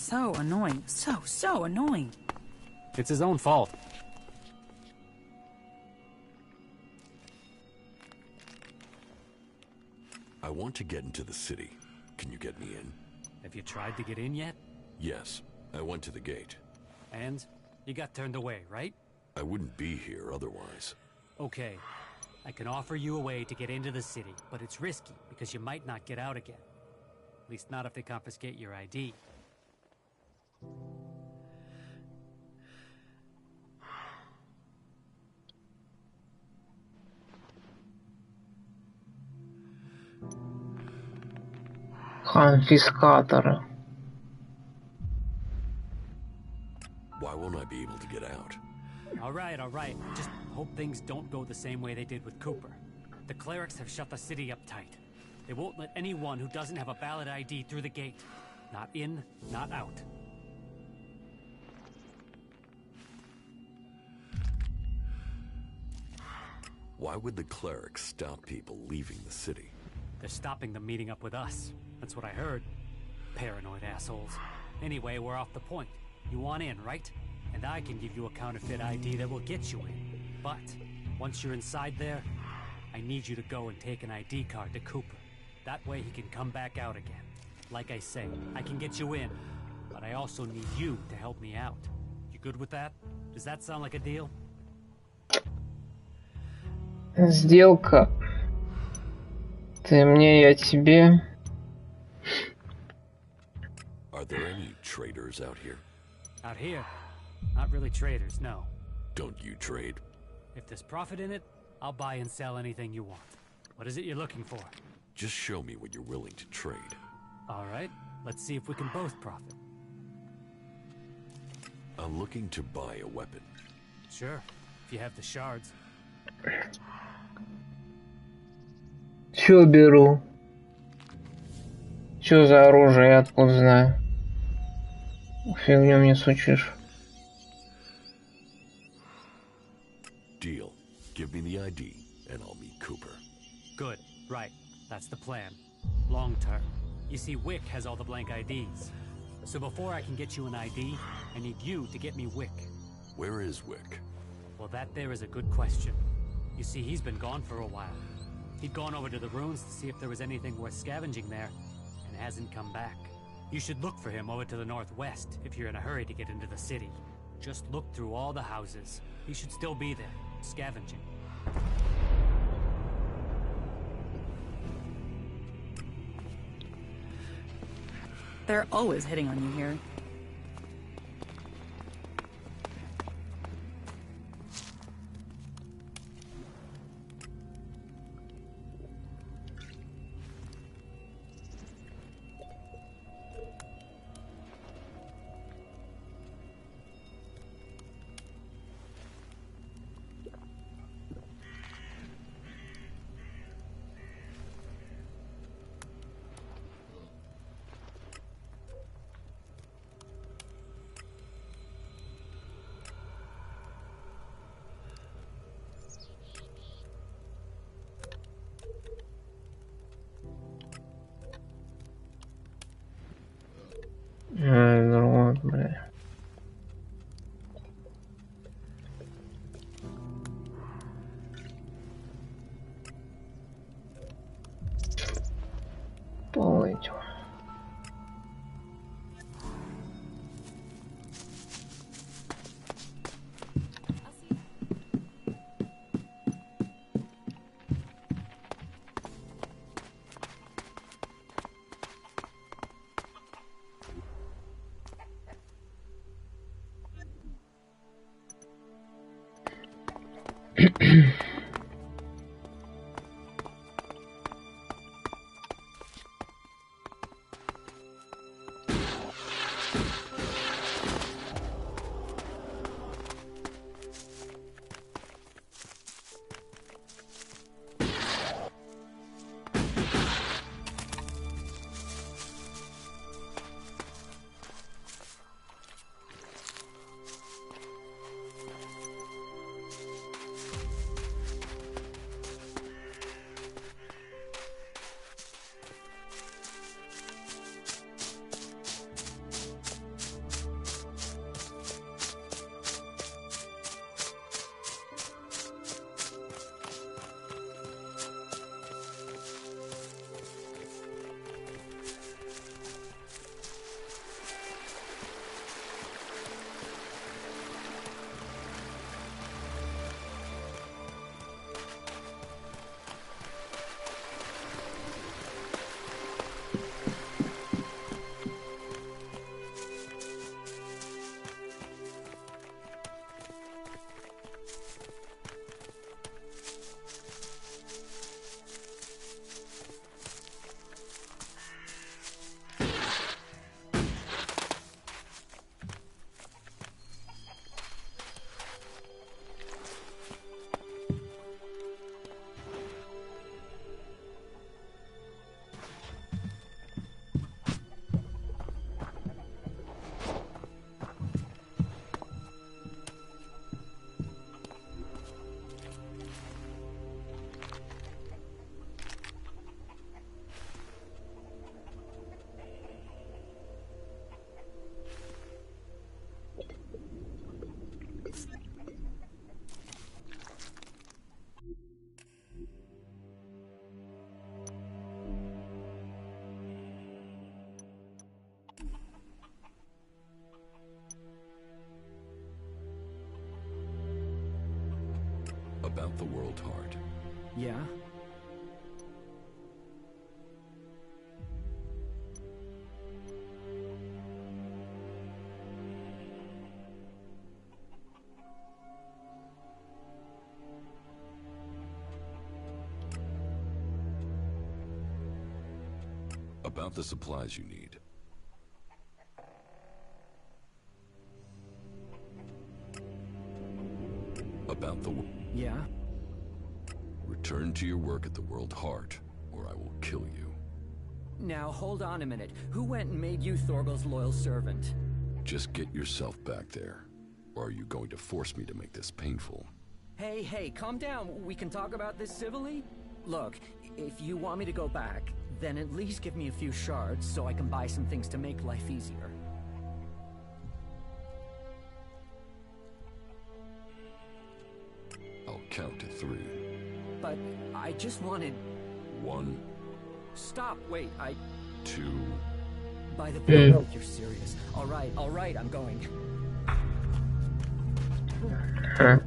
So annoying. So annoying. It's his own fault. I want to get into the city. Can you get me in? Have you tried to get in yet? Yes. I went to the gate. And? You got turned away, right? I wouldn't be here otherwise. Okay. I can offer you a way to get into the city, but it's risky because you might not get out again. At least not if they confiscate your ID. Конфискаторы. Why won't I be able to get out? All right. Just hope things don't go the same way they did with Cooper. The clerics have shut the city up tight. They won't let anyone who doesn't have a valid ID through the gate. Not in, not out. Why would the clerics stop people leaving the city? They're stopping them meeting up with us. That's what I heard. Paranoid assholes. Anyway, we're off the point. You want in, right? And I can give you a counterfeit ID that will get you in. But, once you're inside there, I need you to go and take an ID card to Cooper. That way he can come back out again. Like I say, I can get you in, but I also need you to help me out. You good with that? Does that sound like a deal? Сделка. Ты мне, я тебе. Are there any traders out here? Out here? Not really traders, no. Don't you trade? If there's profit in it, I'll buy and sell anything you want. What is it you're looking for? Just show me what you're willing to trade. All right, let's see if we can both profit. I'm looking to buy a weapon. Sure, if you have the shards. Всё беру. Что за оружие, я откуда знаю? Фигню мне сучишь. Deal. Give me the ID, and I'll meet Cooper. Good, right. That's the plan. Long term. You see, Wick has all the blank IDs. So before I can get you an ID, I need you to get me Wick. Where is Wick? Well, that there is a good question. You see, he's been gone for a while. He'd gone over to the ruins to see if there was anything worth scavenging there, and hasn't come back. You should look for him over to the northwest if you're in a hurry to get into the city. Just look through all the houses. He should still be there, scavenging. They're always hitting on you here. Вот, бля. Полностью. About the world heart. Yeah? About the supplies you need. About the... Yeah? Return to your work at the World Heart, or I will kill you. Now, hold on a minute. Who went and made you Thorgal's loyal servant? Just get yourself back there. Or are you going to force me to make this painful? Hey, calm down. We can talk about this civilly? Look, if you want me to go back, then at least give me a few shards so I can buy some things to make life easier. I'll count to 3. But I just wanted... 1, Stop, wait, 2... By the way, you're serious. All right, I'm going. Ха.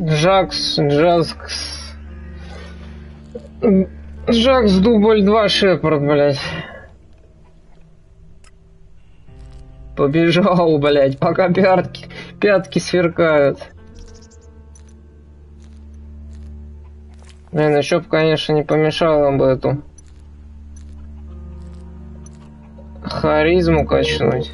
Джакс дубль 2 Шепард, блядь. Побежал, блядь, пока пятки сверкают. Блин, еще бы, конечно, не помешало бы эту харизму качнуть.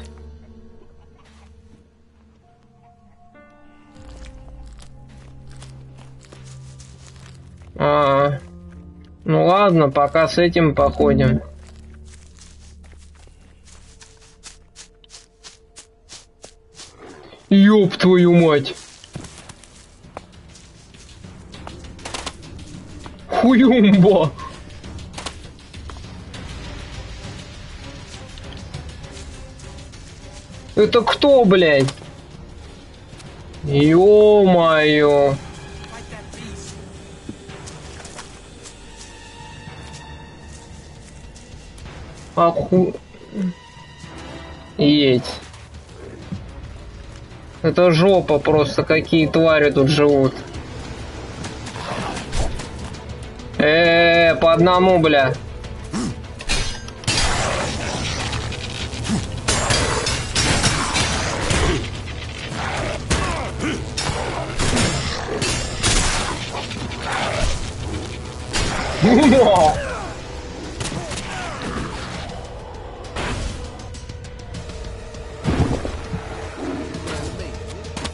Ну ладно, пока с этим походим. Ёб твою мать! Хуюмба! Это кто, блядь? Ё-моё! Едь. Это жопа просто, какие твари тут живут. По одному, бля.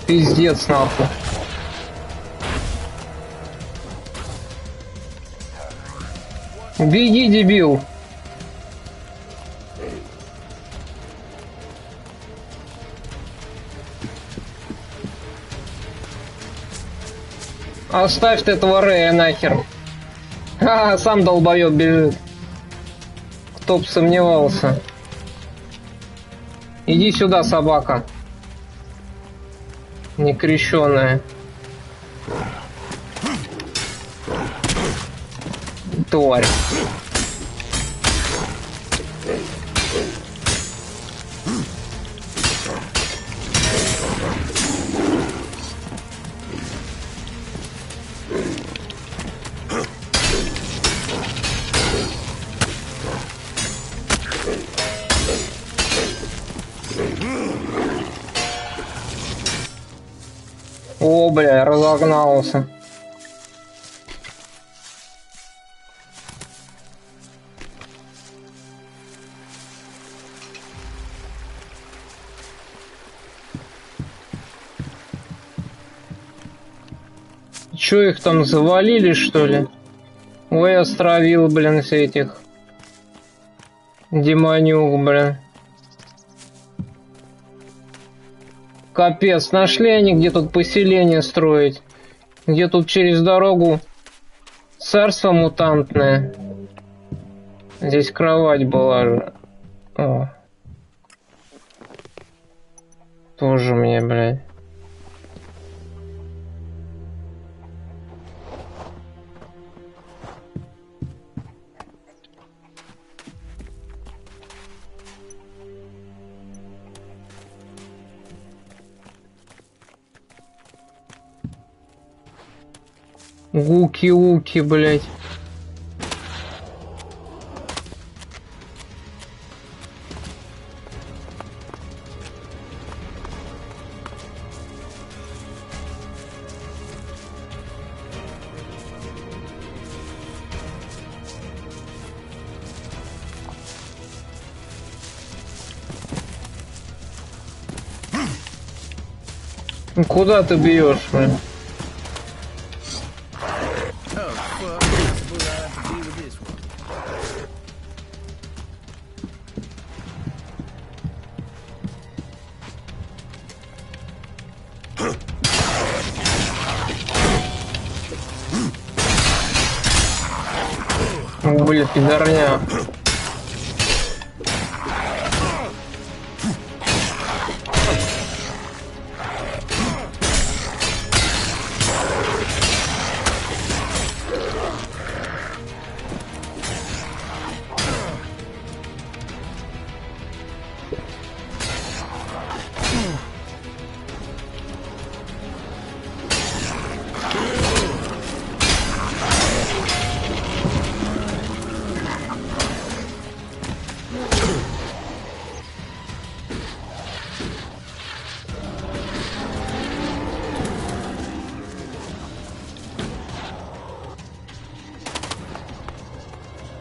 Пиздец, нахуй. Беги, дебил. Оставь ты этого Рэя нахер. Сам долбоёб бежит. Кто б сомневался. Иди сюда, собака. Некрещённая. Тварь. О, бля, разогнался. Чё, их там завалили, что ли? Ой, островил, блин, с этих демонюк, блин. Капец, нашли они, где тут поселение строить. Где тут через дорогу царство мутантное. Здесь кровать была же. О. Тоже мне, блядь. Гуки-уки, блядь. Ну, куда ты бьешь, блин? Блин, пидорня.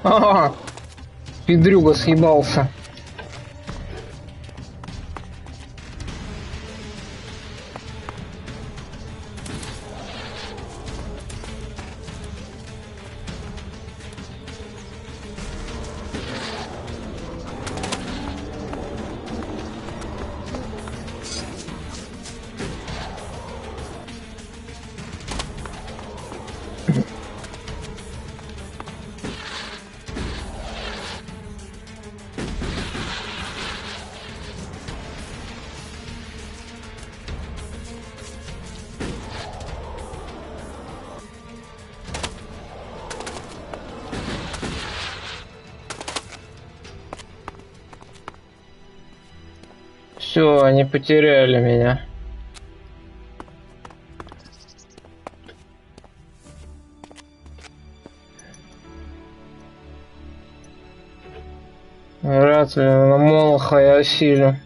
Ага, пидрюга съебался. Все, они потеряли меня. Вряд ли на Молоха я осилю.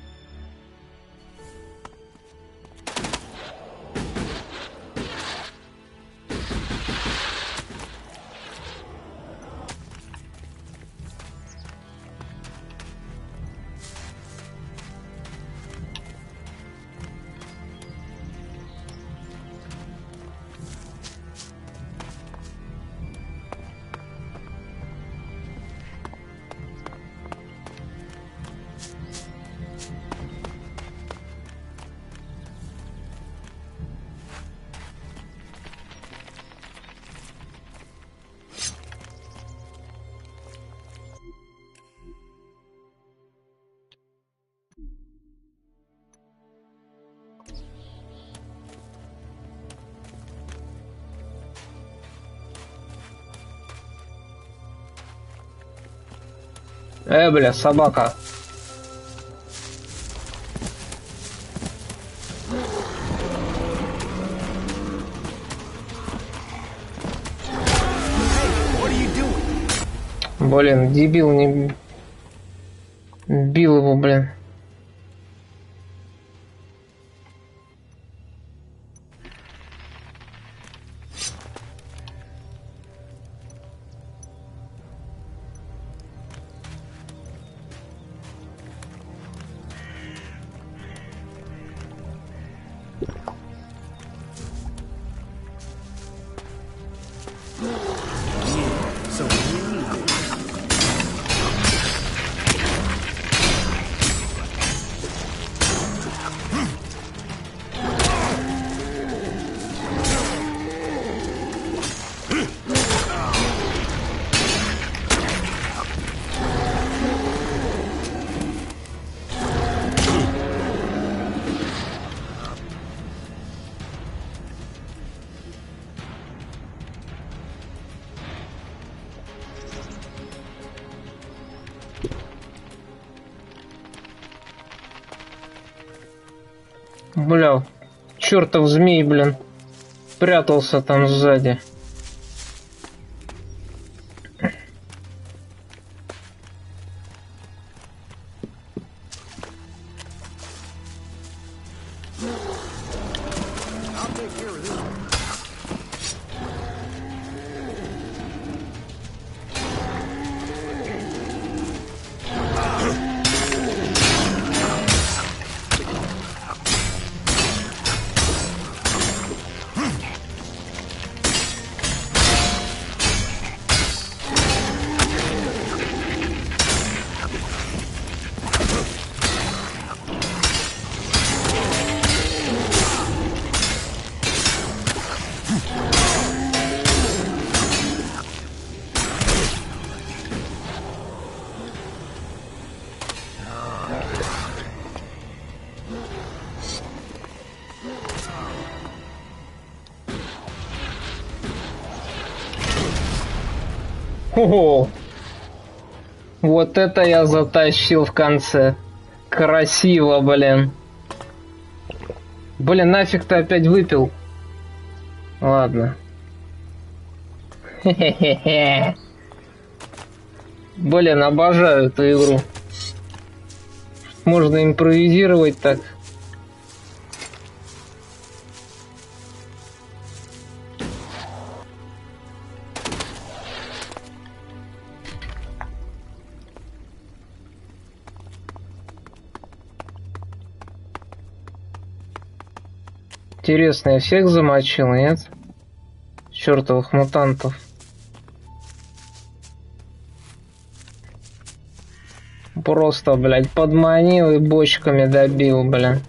Бля, собака. Блин, дебил не бил его, блин. Бля, чертов змей, блин, прятался там сзади. take care of this one. Ого! Вот это я затащил в конце. Красиво, блин. Блин, нафиг ты опять выпил? Ладно. Хе-хе-хе-хе. Блин, обожаю эту игру. Можно импровизировать так. Интересно, я всех замочил, нет? Чёртовых мутантов. Просто, блядь, подманил и бочками добил, блин.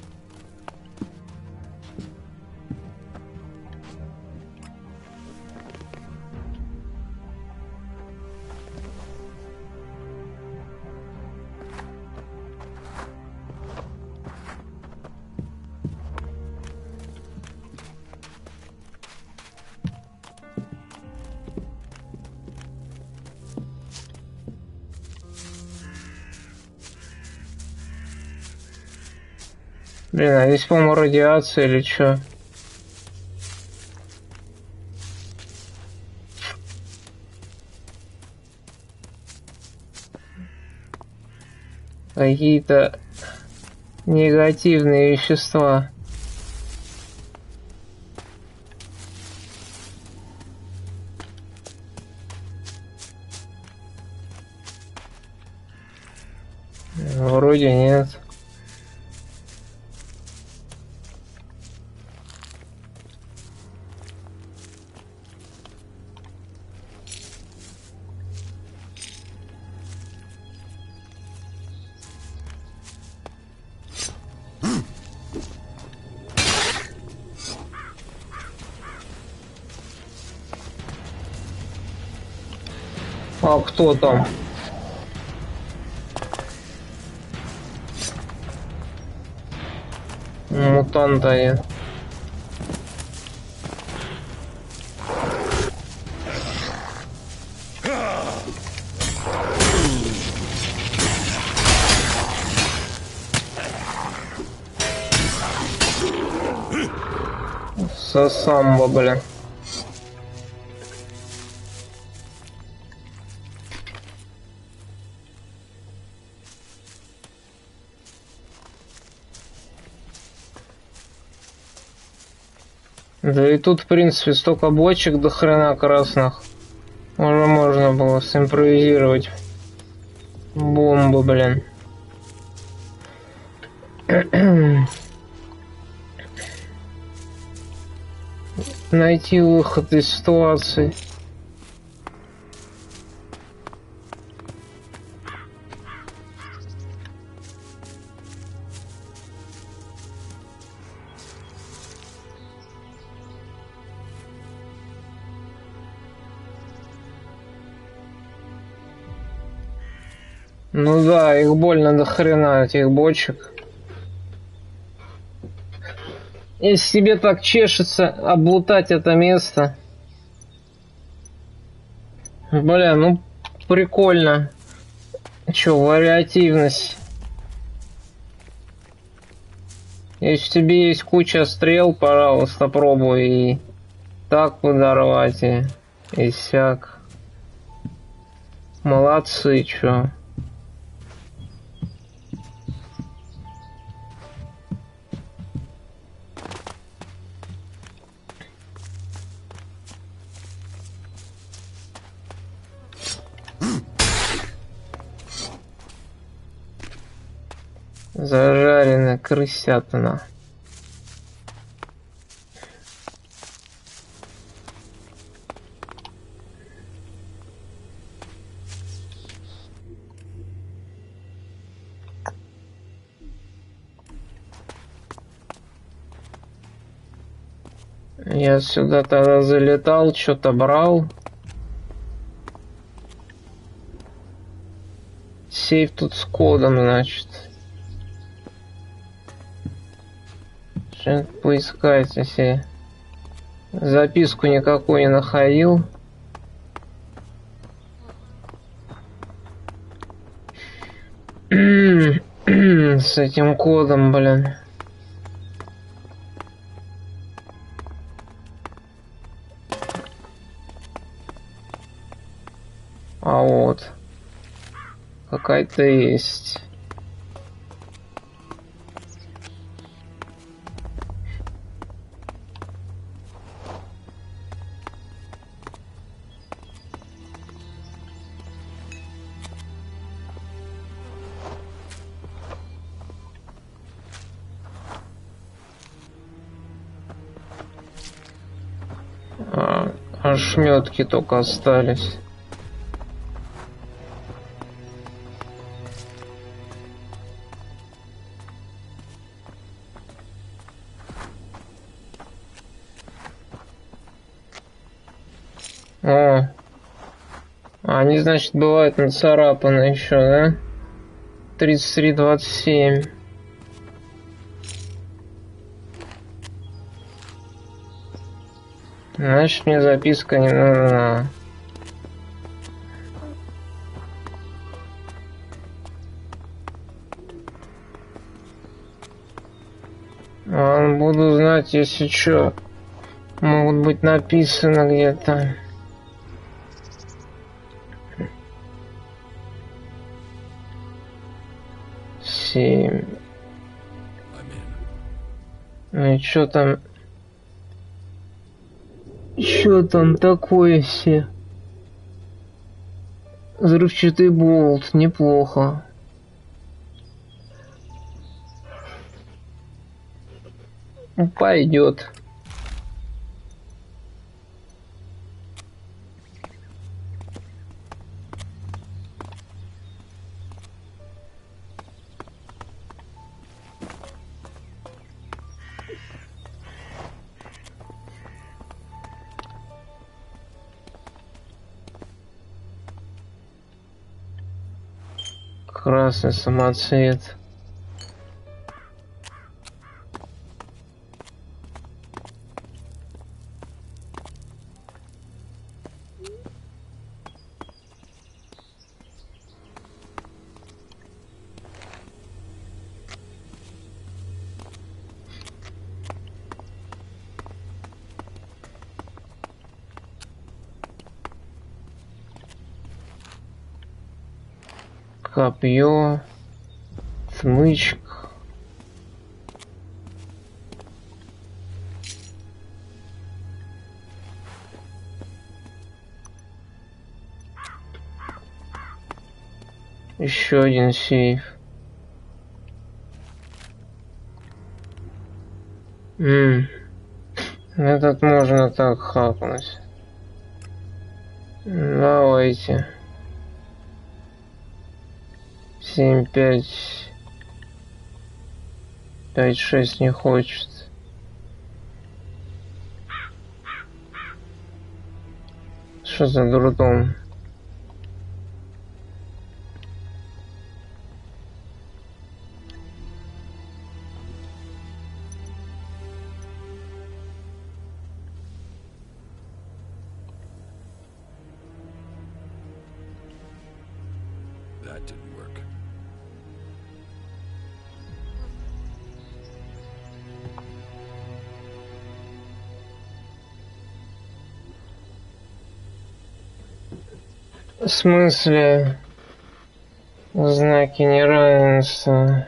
Блин, а здесь, по-моему, радиация или чё? Какие-то негативные вещества. Вроде нет. А кто там? Мутанта я. Сосамба, блин. Да и тут, в принципе, столько бочек до хрена красных. Уже можно было симпровизировать. Бомбу, блин. Найти выход из ситуации. Ну да, их больно до хрена, этих бочек. Если тебе так чешется облутать это место. Бля, ну прикольно. Чё, вариативность. Если тебе есть куча стрел, пожалуйста, пробуй и так подорвать и сяк. Молодцы, чё. Зажаренная крысятина. Я сюда тогда залетал, что-то брал. Сейф тут с кодом, значит. Сейчас поискать, если записку никакую не находил. С этим кодом, блин. А вот. Какая-то есть. Ошметки только остались. О, они, значит, бывают нацарапаны еще, да? 33-27. Значит, мне записка не нужна. Буду знать, если что. Могут быть написано где-то. Семь. Ну и что там? Что там такое все? Взрывчатый болт, неплохо. Пойдет. Красный самоцвет. Копье, смычка. Еще один сейф. Этот можно так хакнуть. Давайте. 7, 5, 5, 6 не хочет. Что за дурдом? That didn't work. В смысле? Знаки неравенства.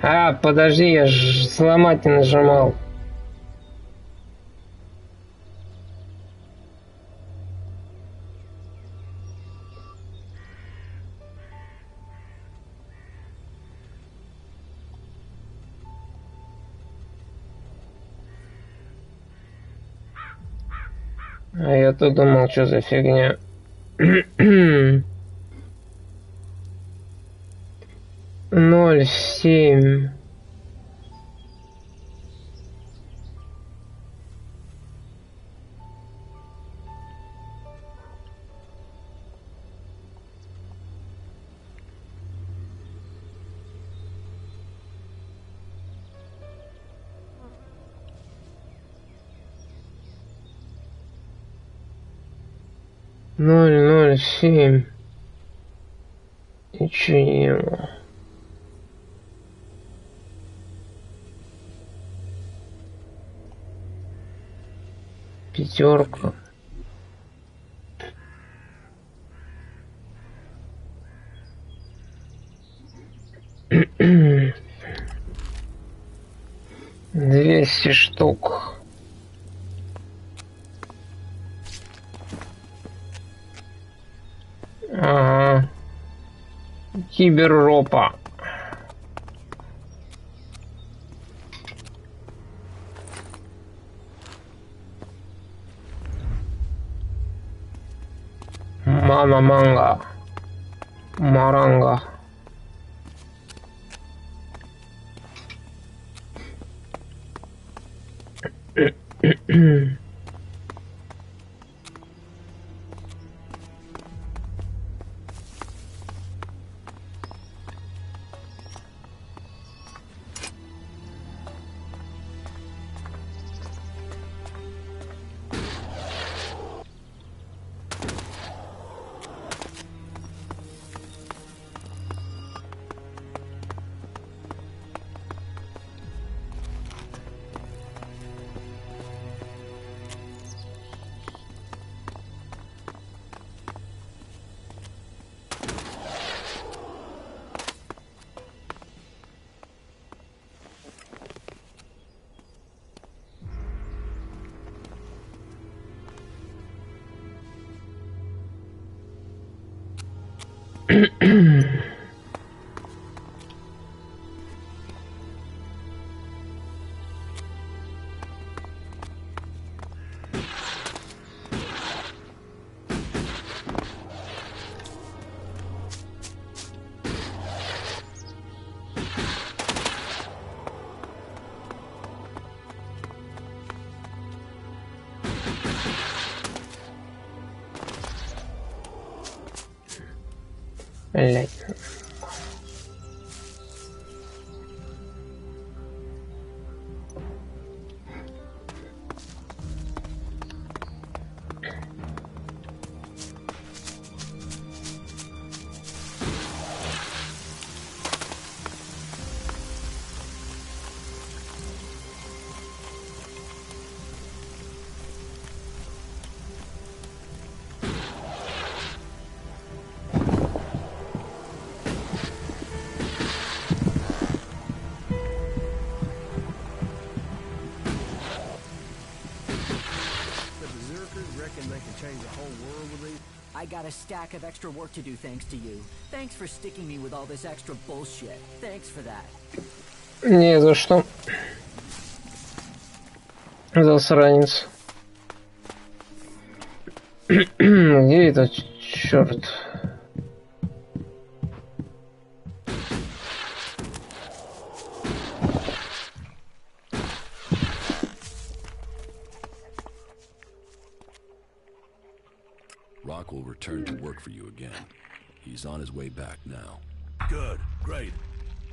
А, подожди, я ж сломать не нажимал. А я-то думал, что за фигня. 0,7. Ноль 7. Ничего. Пятерка. $200 штук. Ага. Киберропа. Мама манга. Маранга. Блять. I got a stack of extra work to do thanks to you. Thanks for sticking me with all this extra bullshit. Thanks for that. Не за что. Засранец. Где этот черт? Rock will return to work for you again. He's on his way back now. Good, great.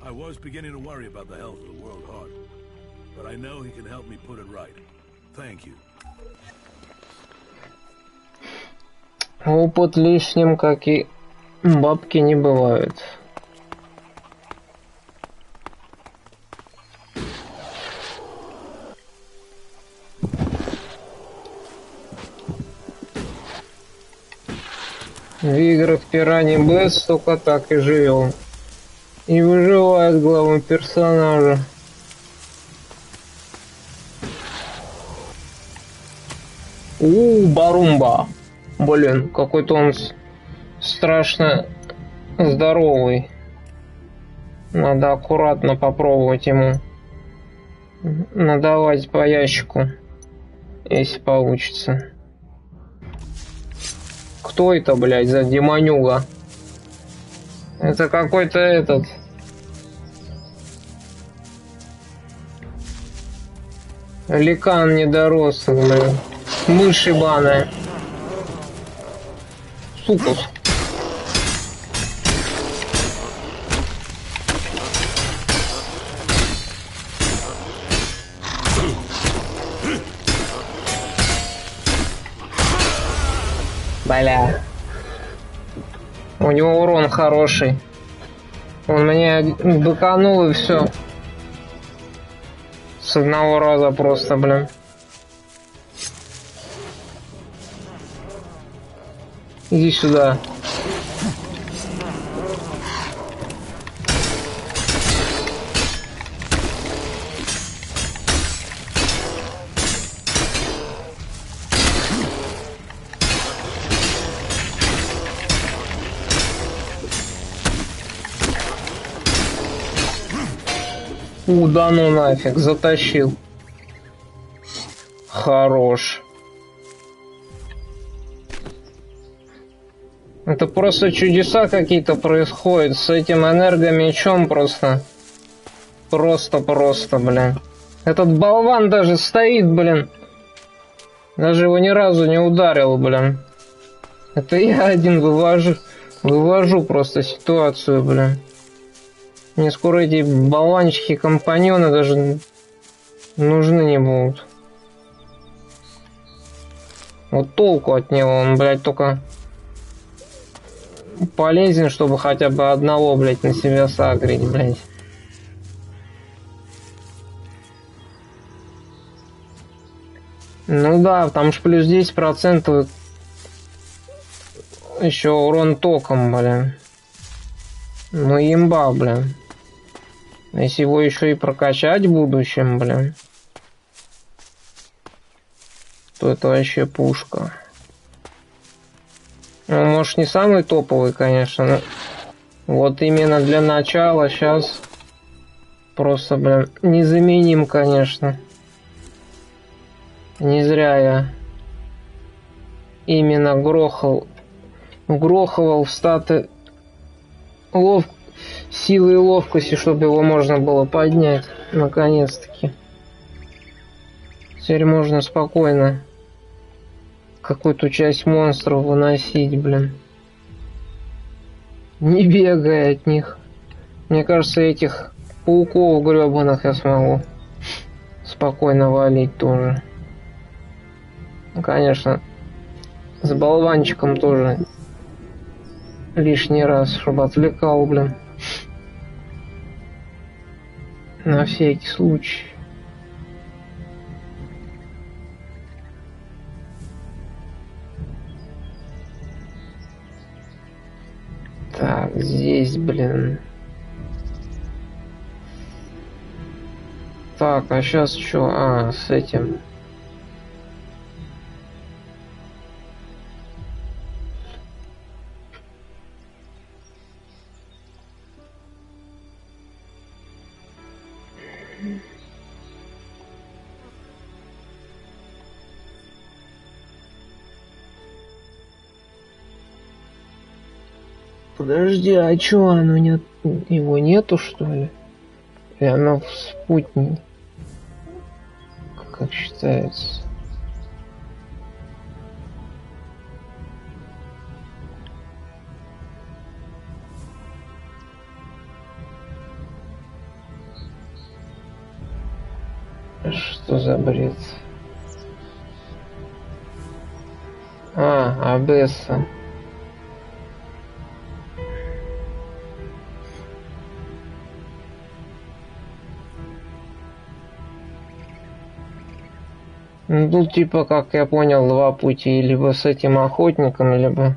I was beginning to worry about the health of the World Heart, but I know he can help me put it right. Thank you. Опыт лишним, как и бабки, не бывают. В играх Пирани Бэс только так и живем. И выживает главный персонажа. Барумба. Блин, какой-то он страшно здоровый. Надо аккуратно попробовать ему надавать по ящику, если получится. Кто это, блядь, за демонюга? Это какой-то этот... Ликан недорослый, блин. Мышь ебаная. Сука. Бля. У него урон хороший. Он меня быканул и все. С одного раза просто, блин. Иди сюда. Да ну нафиг, затащил. Хорош. Это просто чудеса какие-то происходят с этим энергомечом просто. Просто, блин. Этот болван даже стоит, блин. Даже его ни разу не ударил, блин. Это я один вывожу просто ситуацию, блин. Мне скоро эти болванчики-компаньоны даже нужны не будут. Вот толку от него, он, блядь, только полезен, чтобы хотя бы одного, блядь, на себя сагрить, блядь. Ну да, там ж плюс 10% еще урон током, блин. Ну имба, блин. Если его еще и прокачать в будущем, блин, то это вообще пушка. Ну, может, не самый топовый, конечно, но вот именно для начала сейчас просто, блин, незаменим, конечно. Не зря я именно гроховал в статы силы и ловкости, чтобы его можно было поднять, наконец-таки. Теперь можно спокойно какую-то часть монстров выносить, блин. Не бегая от них. Мне кажется, этих пауков гребаных я смогу спокойно валить тоже. Ну, конечно, с болванчиком тоже лишний раз, чтобы отвлекал, блин. На всякий случай. Так, здесь, блин. Так, а сейчас что? А, с этим. Подожди, а чё оно нет? Его нету, что ли? И оно в спутнике. Как считается? Что за бред? А, Абесса. Ну, тут типа, как я понял, два пути. Либо с этим охотником, либо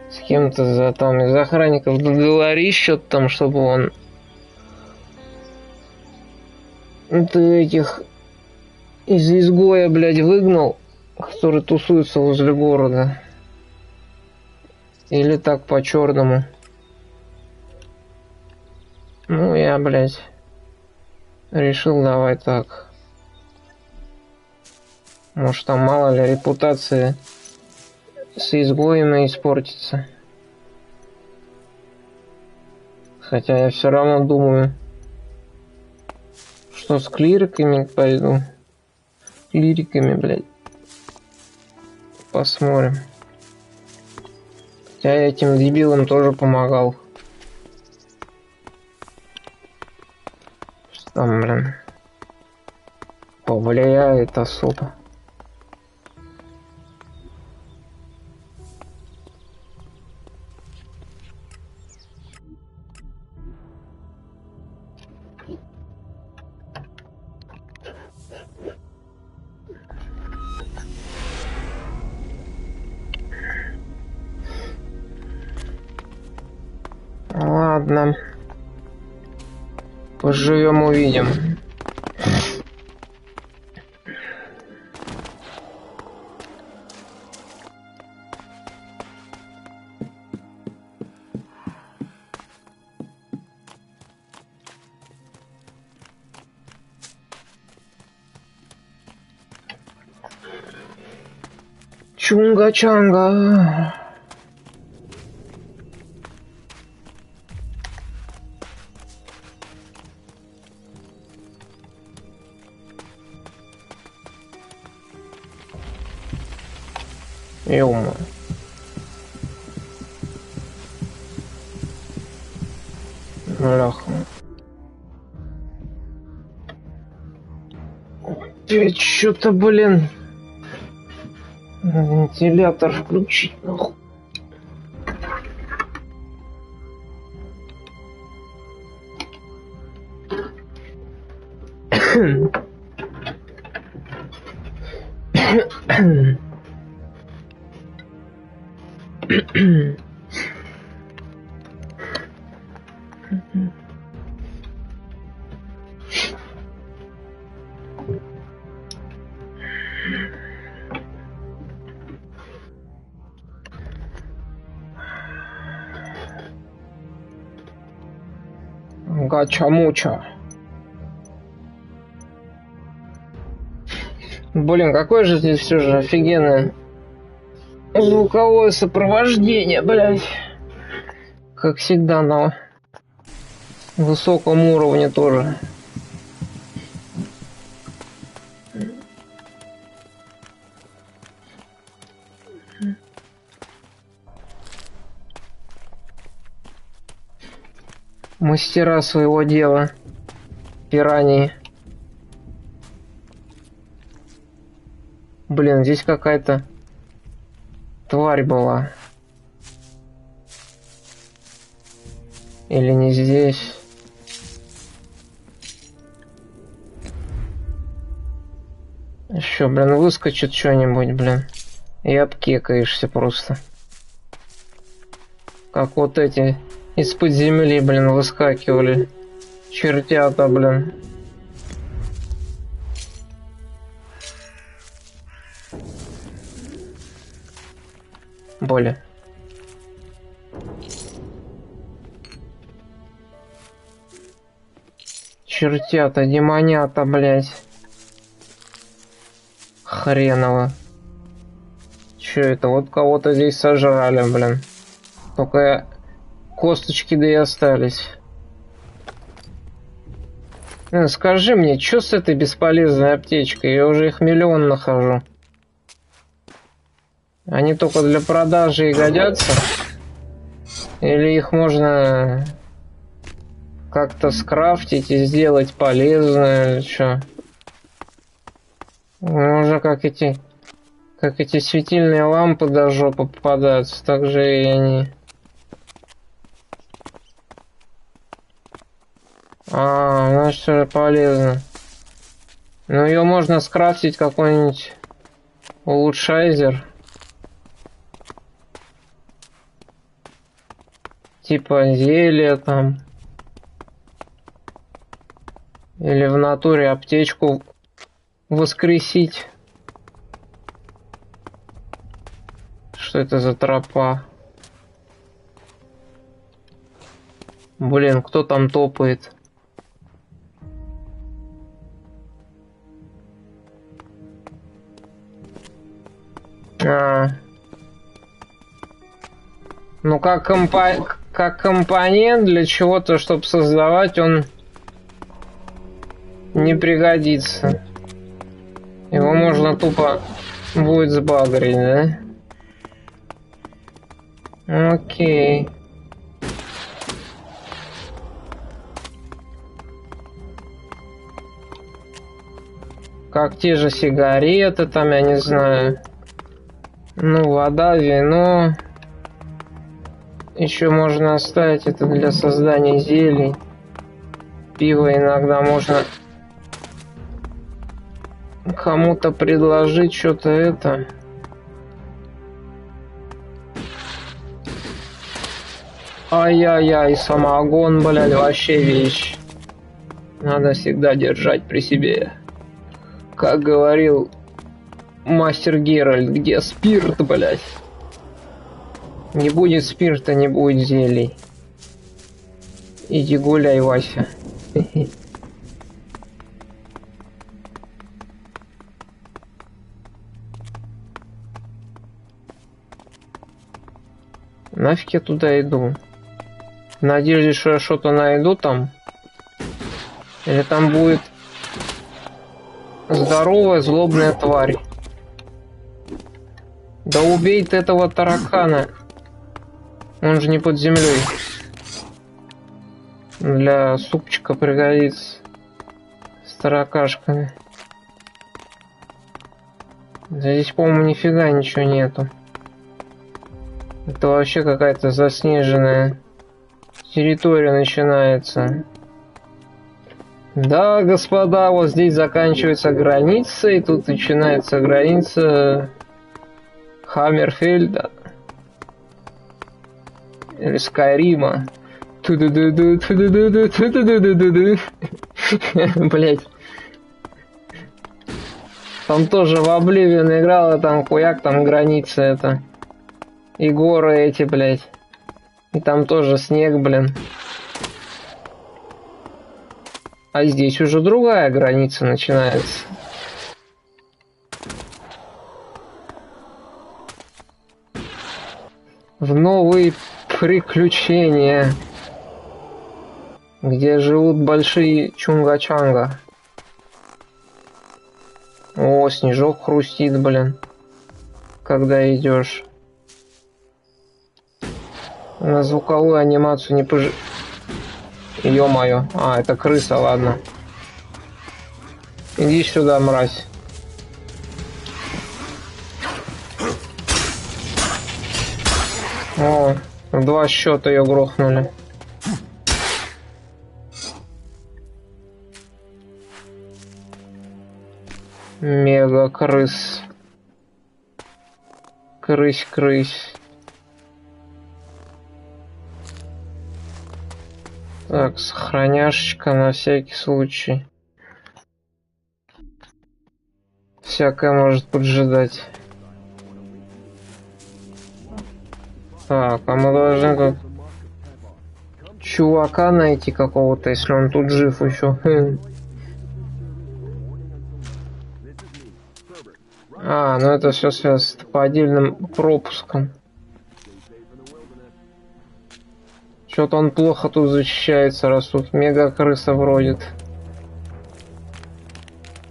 с кем-то там из охранников договорись что-то там, чтобы он Ты этих из изгоя, блядь, выгнал, который тусуется возле города? Или так по-черному? Ну, я, блядь, решил давай так. Может, там мало ли репутация с изгоями испортится. Хотя я все равно думаю, что с клириками пойду. Клириками, блядь. Посмотрим. Хотя я этим дебилам тоже помогал. Что там, блин, повлияет особо. Ладно. Поживем, увидим. Чунга-чанга. Ё-моё. Бляха. Опять что-то, блин. Надо вентилятор включить, нахуй. Гача-муча. Блин, какое же здесь все же офигенное звуковое сопровождение, блядь. Как всегда на высоком уровне тоже. Мастера своего дела. Пираньи. Блин, здесь какая-то тварь была. Или не здесь? Еще, блин, выскочит что-нибудь, блин. И обкекаешься просто. Как вот эти из-под земли, блин, выскакивали. Чертята, блин. Боли. Чертята, демонята, блядь. Хреново. Чё это? Вот кого-то здесь сожрали, блин. Только косточки да и остались. Скажи мне, что с этой бесполезной аптечкой? Я уже их миллион нахожу. Они только для продажи и годятся? Или их можно как-то скрафтить и сделать полезно, или что? Уже как эти светильные лампы до жопы попадаются, так же и они. Значит, все полезно. Ну, ее можно скрафтить какой-нибудь улучшайзер. Типа зелья там. Или в натуре аптечку воскресить. Что это за тропа? Блин, кто там топает? Ну, как компонент для чего-то, чтобы создавать, он не пригодится. Его можно тупо будет сбагрить, да? Окей. Как те же сигареты, там, я не знаю. Ну, вода, вино. Еще можно оставить это для создания зелий. Пиво иногда можно кому-то предложить что-то это. Ай-яй-яй, самогон, блядь, вообще вещь. Надо всегда держать при себе. Как говорил мастер Геральт, где спирт, блядь? Не будет спирта, не будет зелий. Иди гуляй, Вася. Нафиг я туда иду? В надежде, что я что-то найду там? Или там будет здоровая злобная тварь? Да убей ты этого таракана. Он же не под землей. Для супчика пригодится. С таракашками. Да здесь, по-моему, нифига ничего нету. Это вообще какая-то заснеженная территория начинается. Да, господа, вот здесь заканчивается граница, и тут начинается граница Хаммерфельда. Или Скайрима. Блять. Там тоже в Обливион играла, там хуяк, там граница это. И горы эти, блять. И там тоже снег, блин. А здесь уже другая граница начинается. В новые приключения, где живут большие чунга-чанга. О, снежок хрустит, блин, когда идешь. На звуковую анимацию не пож... Ё-моё. А, это крыса, ладно. Иди сюда, мразь. О, в 2 счета ее грохнули. Мега крыс. Крысь. Так, сохраняшечка на всякий случай. Всякое может поджидать. Так, а мы должны тут чувака найти какого-то, если он тут жив еще. А, ну это все связано по отдельным пропускам. Что-то он плохо тут защищается, раз тут мега крыса бродит.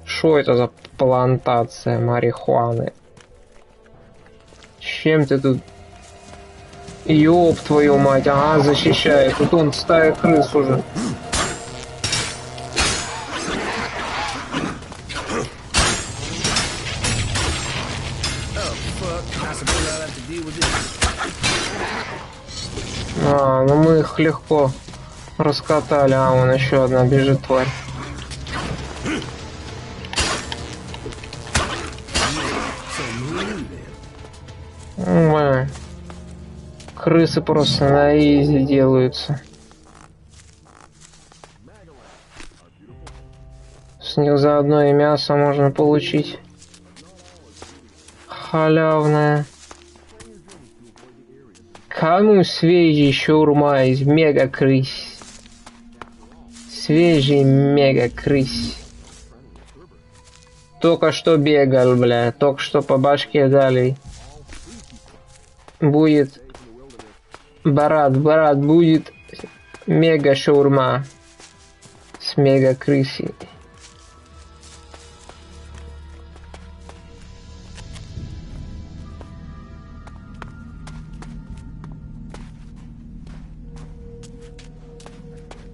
Что это за плантация марихуаны? Чем ты тут? Ёб твою мать, ага, защищает. Тут он стая крыс уже. А, ну мы их легко раскатали. А, вон еще одна бежит тварь. Крысы просто на изи делаются. С них заодно и мясо можно получить. Халявное. Кому свежий шаурма из мега-крыс? Свежий мега-крыс. Только что бегал, бля. Только что по башке дали. Будет... Барат, будет мега-шаурма. С мега-крысой.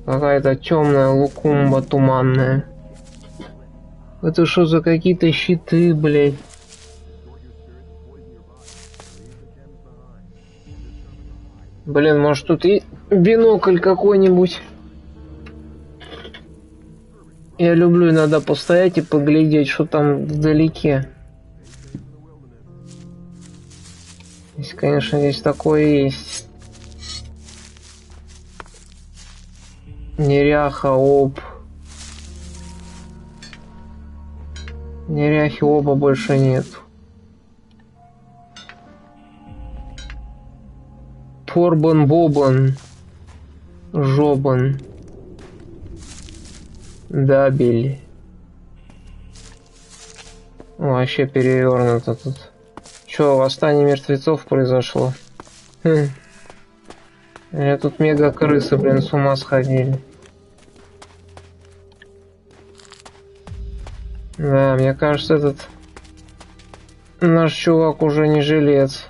Какая-то темная лукумба туманная. Это что за какие-то щиты, блядь? Блин, может тут и бинокль какой-нибудь? Я люблю иногда постоять и поглядеть, что там вдалеке. Здесь, конечно, здесь такое есть. Неряха, оп. Неряхи оба больше нет. Торбан-бобан. Жобан. Дабель. Вообще перевернуто тут. Чё, восстание мертвецов произошло? Я тут мега крысы, блин, с ума сходили. Да, мне кажется, этот наш чувак уже не жилец.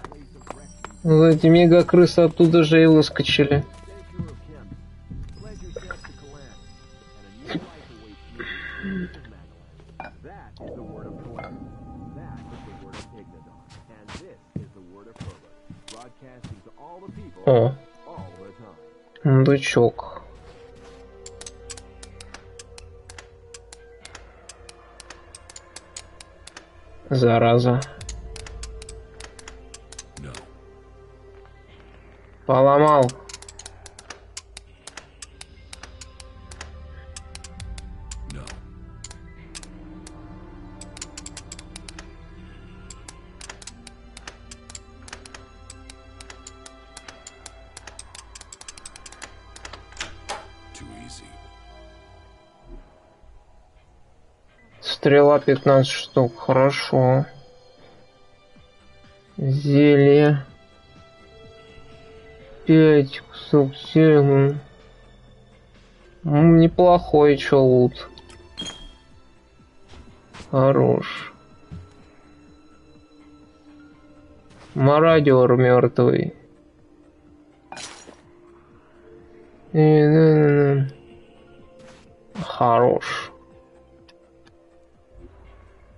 Вот эти мега крысы оттуда же и выскочили. О, дундучок. Зараза. No. Поломал. No. Too easy. Стрела 15 штук. Хорошо. Зелье. 5 кусок зелень. Неплохой чё лут. Хорош. Мародер мертвый. Хорош.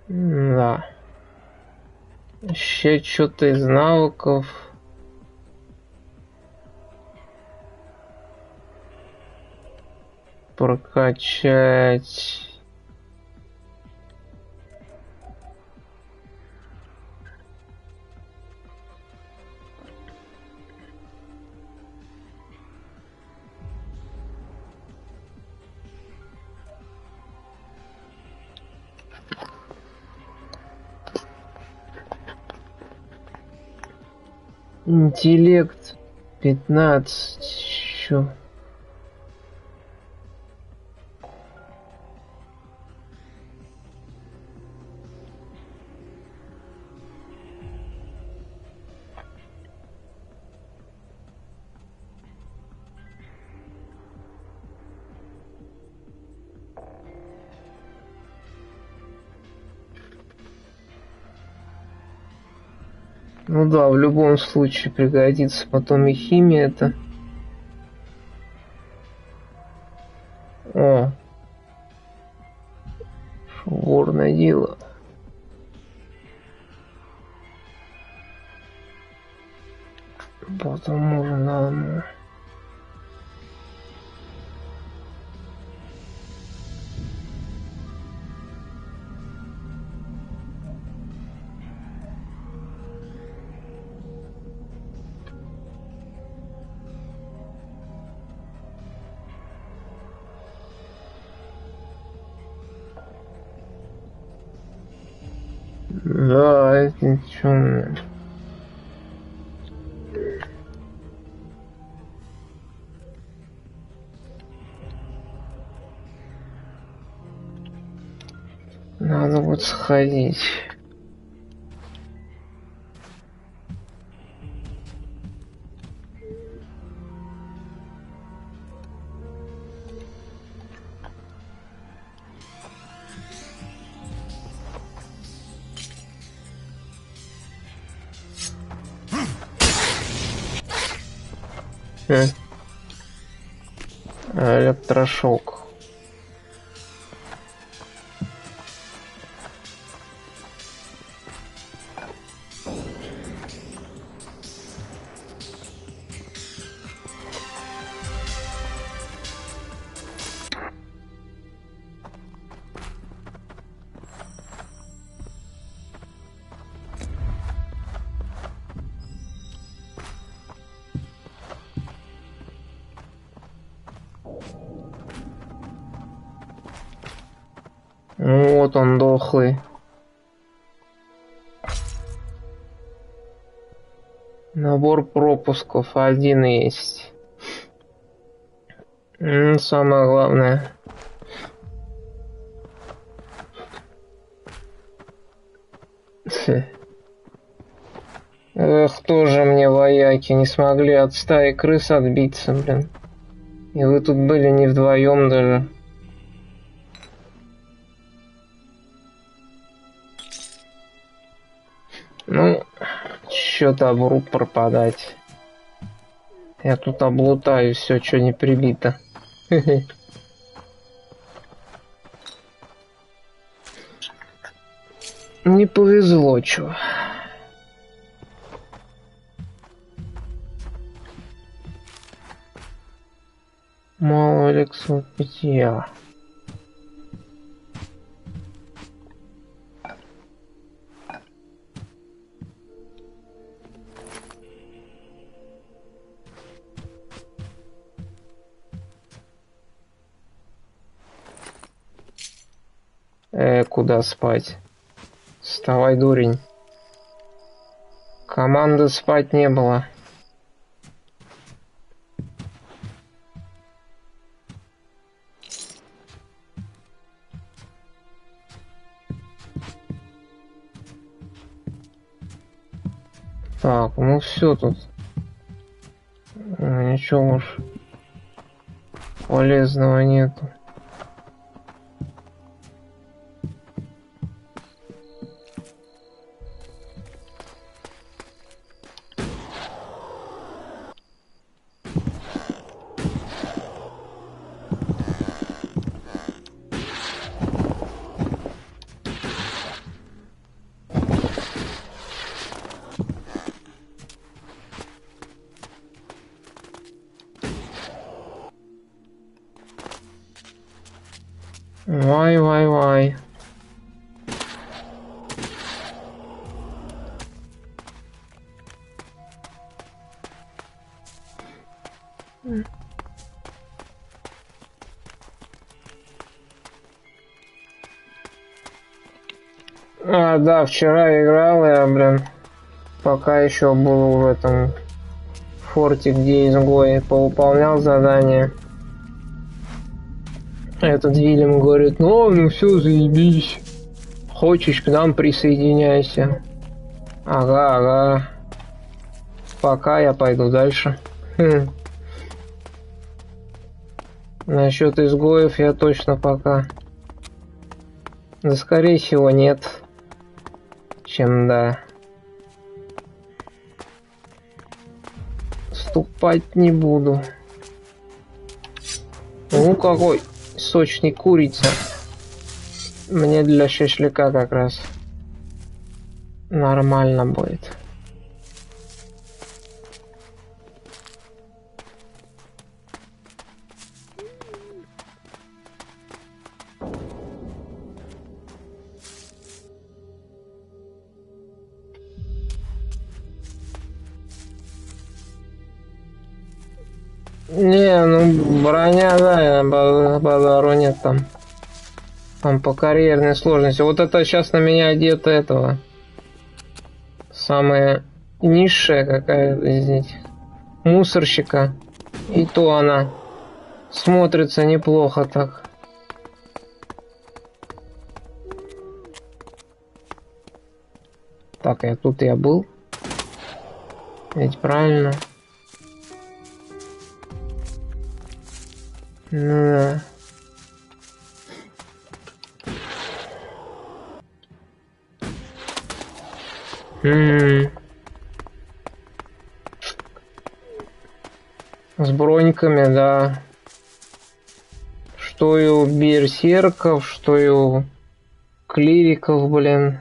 Да. Еще что-то из навыков. Прокачать. Интеллект 15 еще. Ну да, в любом случае пригодится потом и химия это. О, шворное дело. Потом можно... Да, это чё? Надо вот сходить. Электрошок. Ну вот он дохлый. Набор пропусков один есть. Самое главное. Эх, тоже мне вояки не смогли от стаи крыс отбиться, блин. И вы тут были не вдвоем даже. Ну, чё-то обру пропадать. Я тут облутаю все, что не прибито. Не повезло, чё. Мало Элексу питья. Куда спать? Вставай, дурень. Команды спать не было. Так, ну все тут. Ничего уж полезного нету. Вай. А, да, вчера играл я, блин, пока еще был в этом форте, где изгой, повыполнял задание. Этот Вильям говорит: ну все, заебись. Хочешь, к нам присоединяйся. Ага. Пока я пойду дальше. Насчет изгоев я точно пока. Да, скорее всего, нет. Чем да. Ступать не буду. Ну, какой сочный курица. Мне для шашлыка как раз нормально будет. Не, ну броня, да, базару нет там. Там по карьерной сложности. Вот это сейчас на меня одето этого Самая низшая какая-то здесь. Мусорщика. И то она смотрится неплохо так. Так, тут я был. Ведь правильно. Ну да. С броньками, да. Что и у берсерков, что и у клириков, блин.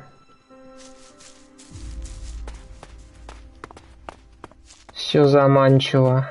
Все заманчиво.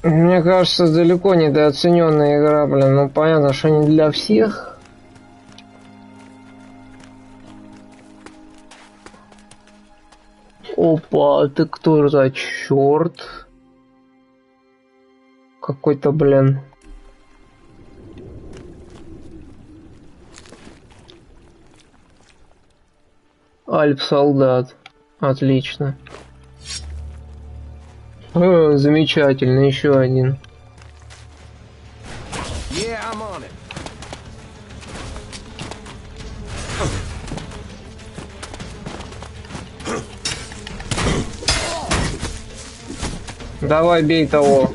Мне кажется, далеко недооцененная игра, блин. Ну понятно, что не для всех. Опа, ты кто за черт? Какой-то, блин. Альп-солдат. Отлично. О, замечательно, еще один. Yeah, I'm on it. Давай, бей того.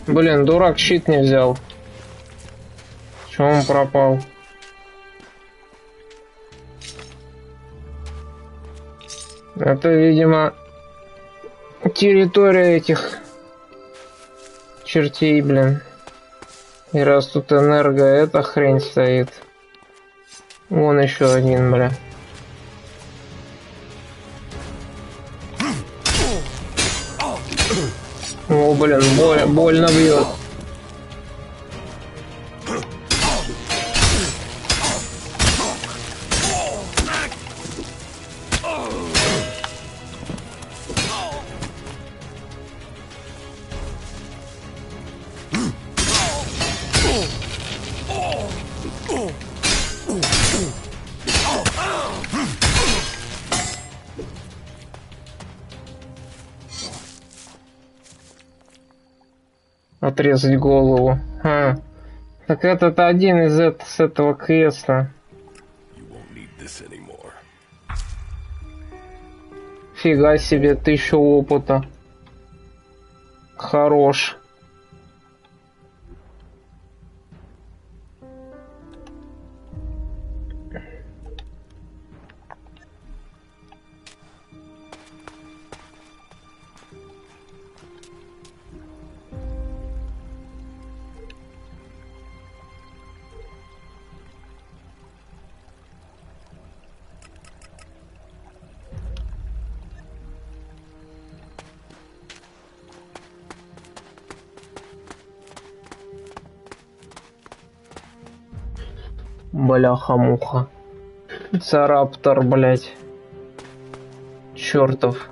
Блин, дурак щит не взял. Чё он пропал? Это, видимо, территория этих чертей, блин. И раз тут энерго, эта хрень стоит. Вон еще один, бля. О, блин, больно бьет. Отрезать голову. Так этот один из с этого квеста. Фига себе, 1000 опыта. Хорош. Бляха-муха. Цараптор, блять. Чёртов.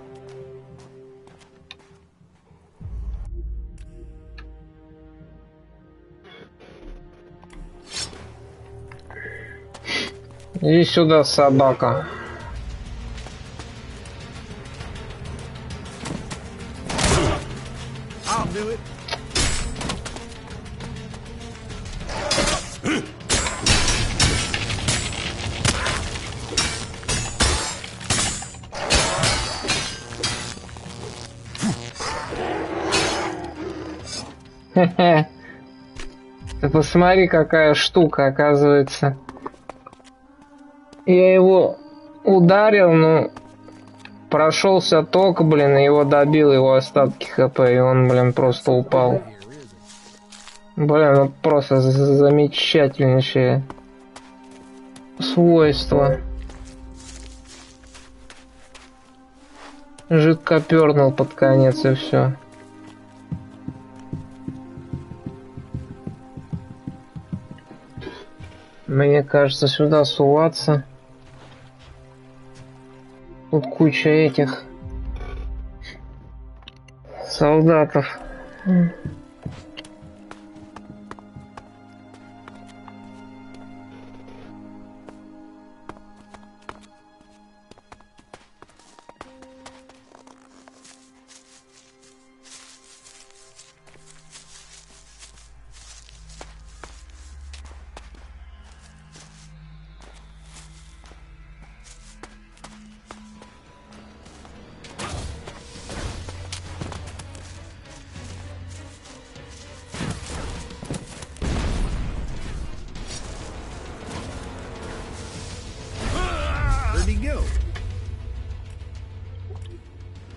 Иди сюда, собака. Хе-хе. Ты посмотри, какая штука, оказывается. Я его ударил, но прошелся ток, блин, и его добил, его остатки хп, и он, блин, просто упал. Блин, ну просто замечательнейшее свойства. Жидко пернул под конец и все. Мне кажется, сюда суваться. Тут куча этих солдатов.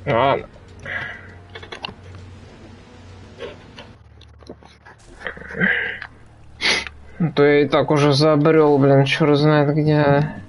Ладно. То я и так уже забрел, блин, черт знает где.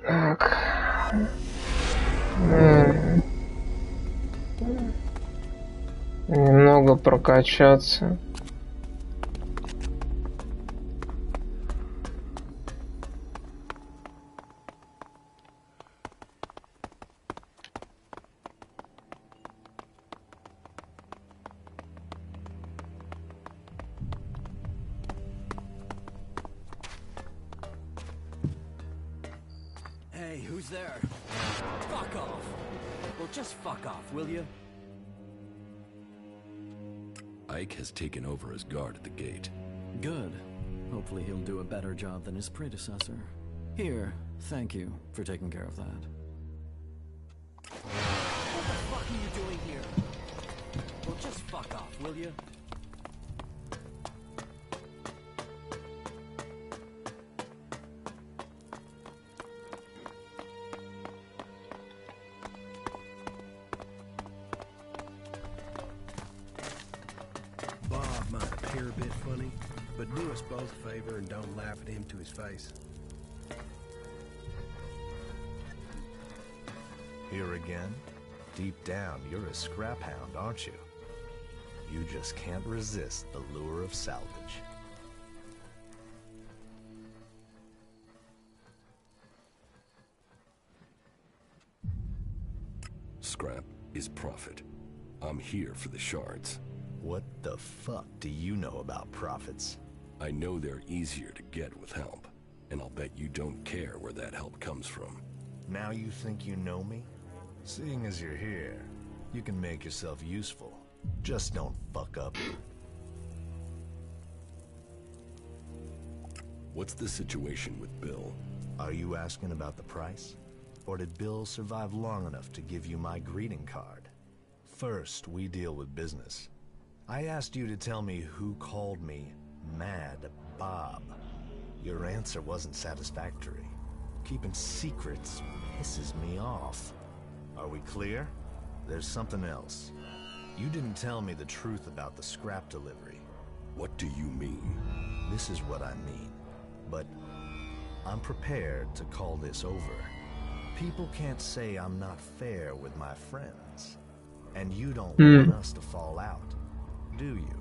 Так. Немного прокачаться. Hey, who's there? Fuck off! Well, just fuck off, will you? Ike has taken over as guard at the gate. Good. Hopefully he'll do a better job than his predecessor. Here, thank you for taking care of that. What the fuck are you doing here? Well, just fuck off, will you? Bob might appear a bit funny, but do us both a favor and don't laugh at him to his face. Here again? Deep down, you're a scrap hound, aren't you? You just can't resist the lure of salvage. Scrap is profit. I'm here for the shards. What the fuck do you know about profits? I know they're easier to get with help, and I'll bet you don't care where that help comes from. Now you think you know me? Seeing as you're here, you can make yourself useful. Just don't fuck up. What's the situation with Bill? Are you asking about the price? Or did Bill survive long enough to give you my greeting card? First, we deal with business. I asked you to tell me who called me Mad Bob. Your answer wasn't satisfactory. Keeping secrets pisses me off. Are we clear? There's something else. You didn't tell me the truth about the scrap delivery. What do you mean? This is what I mean. But I'm prepared to call this over. People can't say I'm not fair with my friends. And you don't want us to fall out, do you?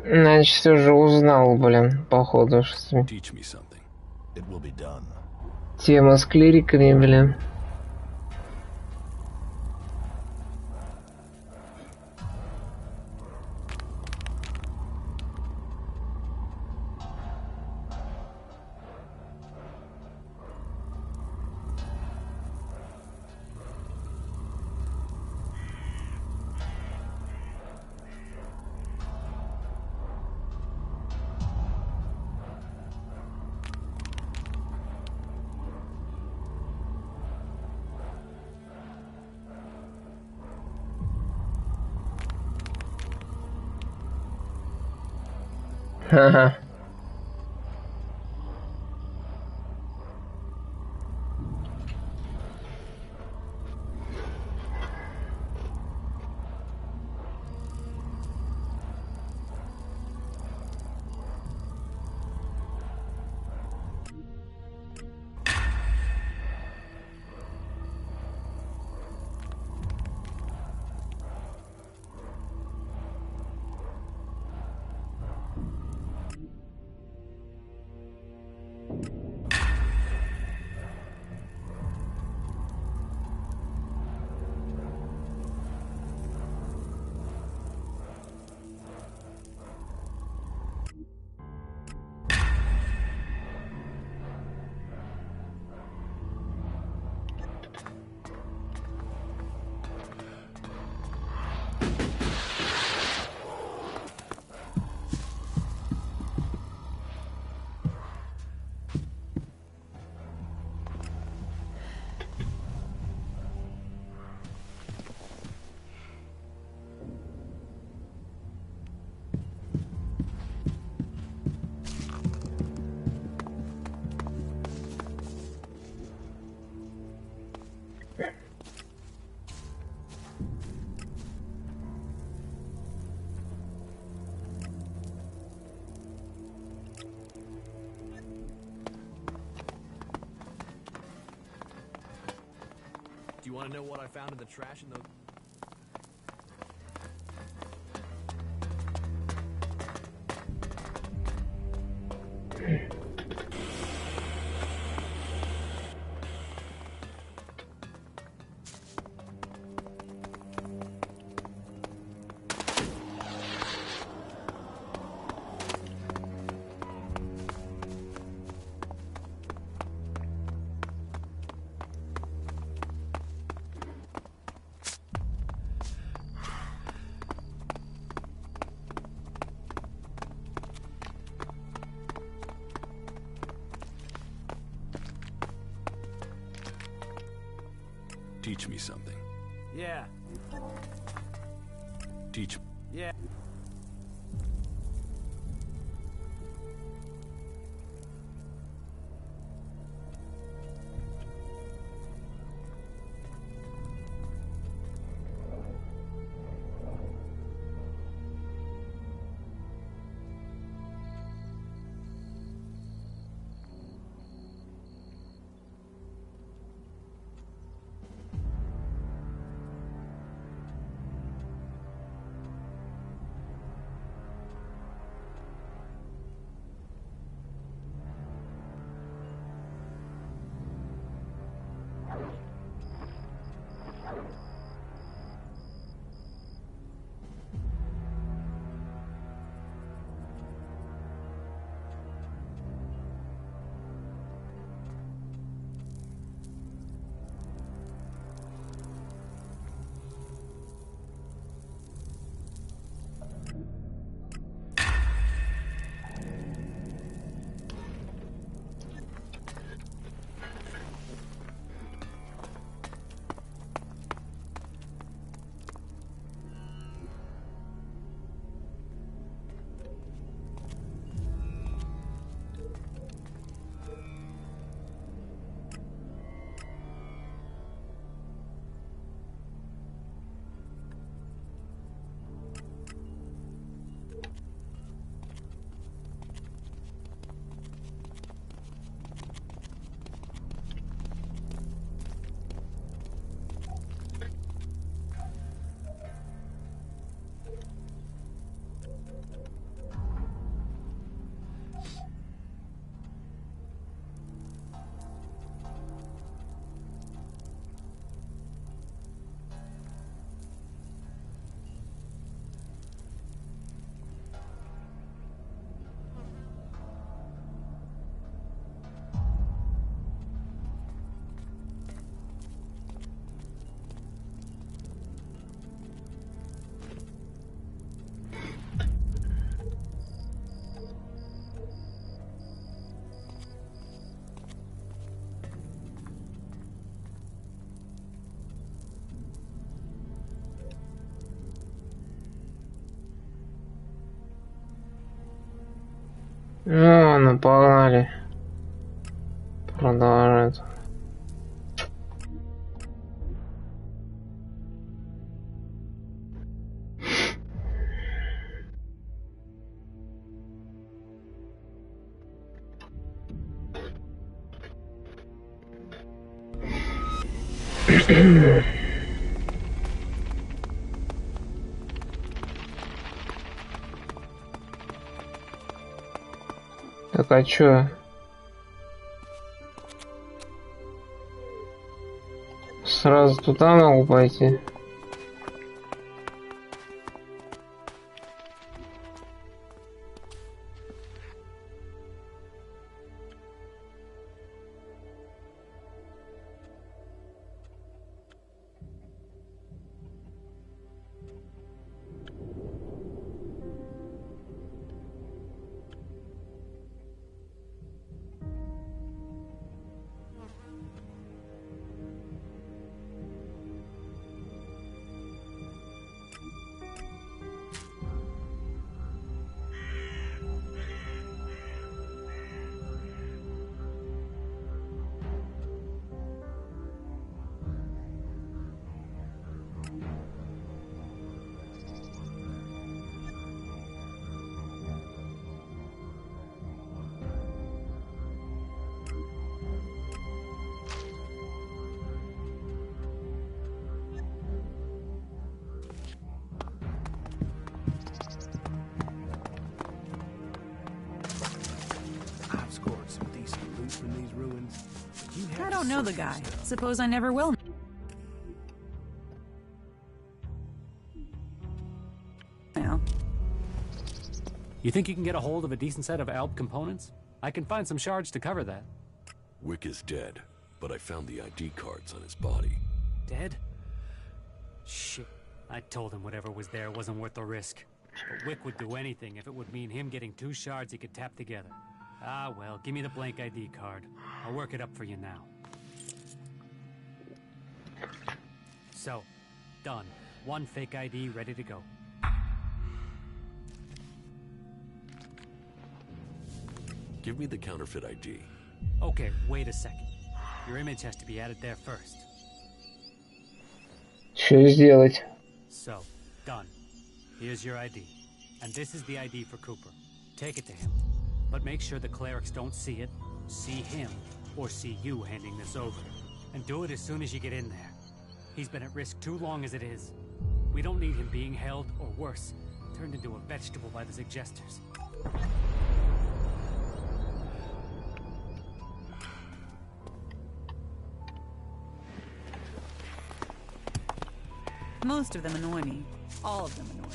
Значит, уже узнал, блин, походу, что Teach me something. It will be done. тема с клириками, блин. Ага. Do you want to know what I found in the trash in the... Teach me something. Yeah. Teach me. Yeah. Ну, погнали. Продолжать. Так, а чё? Сразу туда могу пойти? I've scored some decent loot from these ruins. You have I to don't know the search guy. this stuff. Suppose I never will. Now. You think you can get a hold of a decent set of Alp components? I can find some shards to cover that. Wick is dead, but I found the ID cards on his body. Dead? Shit. I told him whatever was there wasn't worth the risk. But Wick would do anything if it would mean him getting 2 shards he could tap together. Ah, well, give me the blank ID card. I'll work it up for you now. So, done. One fake ID ready to go. Give me the counterfeit ID. Okay, wait a second. Your image has to be added there first. Что сделать? So, done. Here's your ID. And this is the ID for Cooper. Take it to him. But make sure the clerics don't see it, see him, or see you handing this over. And do it as soon as you get in there. He's been at risk too long as it is. We don't need him being held, or worse, turned into a vegetable by the suggesters. Most of them annoy me. All of them annoy me.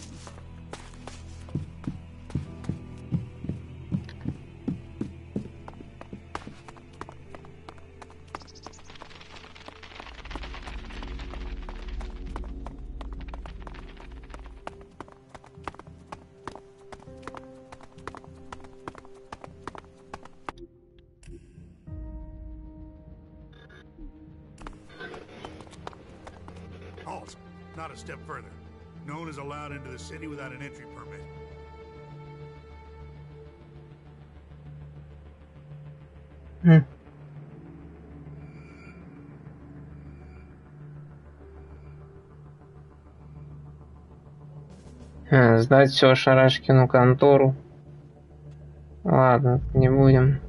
Halt. Not a step further. No one is allowed into the city without an entry permit. Сдать все Шарашкину контору. Ладно, не будем.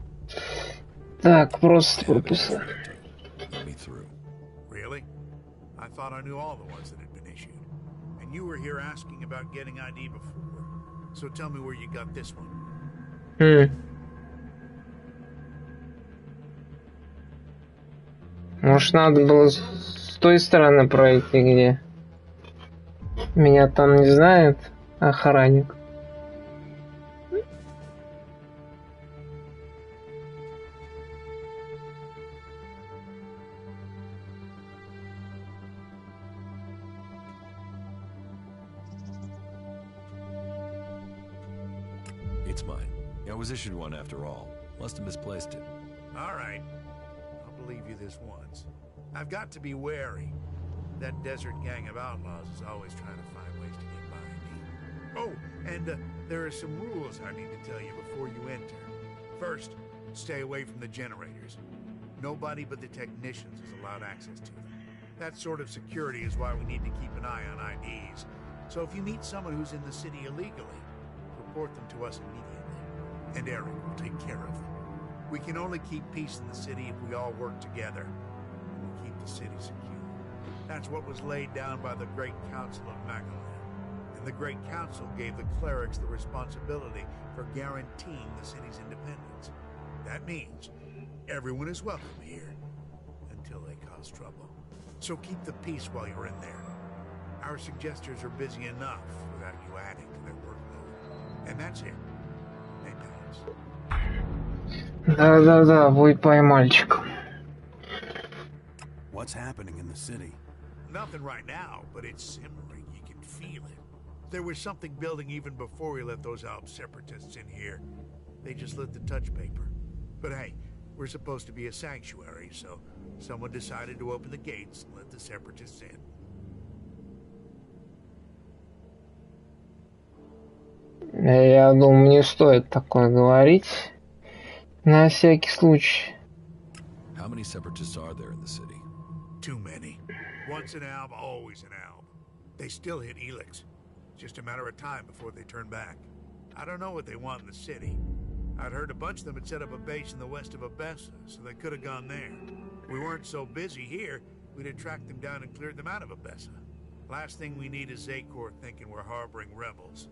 Так, просто пропуск. Let me through. Really? I thought I knew all the ones that had been issued. And you were here asking about getting ID before. So tell me where you got this one. Может, надо было с той стороны пройти, где меня там не знает охранник. It's mine. I was issued one after all. Must have misplaced it. All right. I'll believe you this once. I've got to be wary. That desert gang of outlaws is always trying to find ways to get by me. Oh, and there are some rules I need to tell you before you enter. First, stay away from the generators. Nobody but the technicians is allowed access to them. That sort of security is why we need to keep an eye on IDs. So if you meet someone who's in the city illegally, report them to us immediately. And Eric will take care of them. We can only keep peace in the city if we all work together. And we keep the city secure. That's what was laid down by the Great Council of Magalan. And the Great Council gave the clerics the responsibility for guaranteeing the city's independence. That means everyone is welcome here, until they cause trouble. So keep the peace while you're in there. Our suggesters are busy enough without you adding to their workload. And that's it. They pass. Да-да-да, будь поймальчиком. What's happening in the city? Nothing right now, but it's simmering. You can feel it. There was something building even before we let those Alp separatists in here. They just lit the touch paper. But hey, we're supposed to be a sanctuary, so someone decided to open the gates and let the separatists in. Я думаю, не стоит такое говорить. На всякий случай. How many separatists are there in the city? Too many. Once an alb, always an alb. They still hit Elex. Just a matter of time before they turn back. I don't know what they want in the city. I'd heard a bunch of them had set up a base in the west of Abessa, so they could have gone there. We weren't so busy here, we'd have tracked them down and cleared them out of Abessa. Last thing we need is Zakor thinking we're harboring rebels.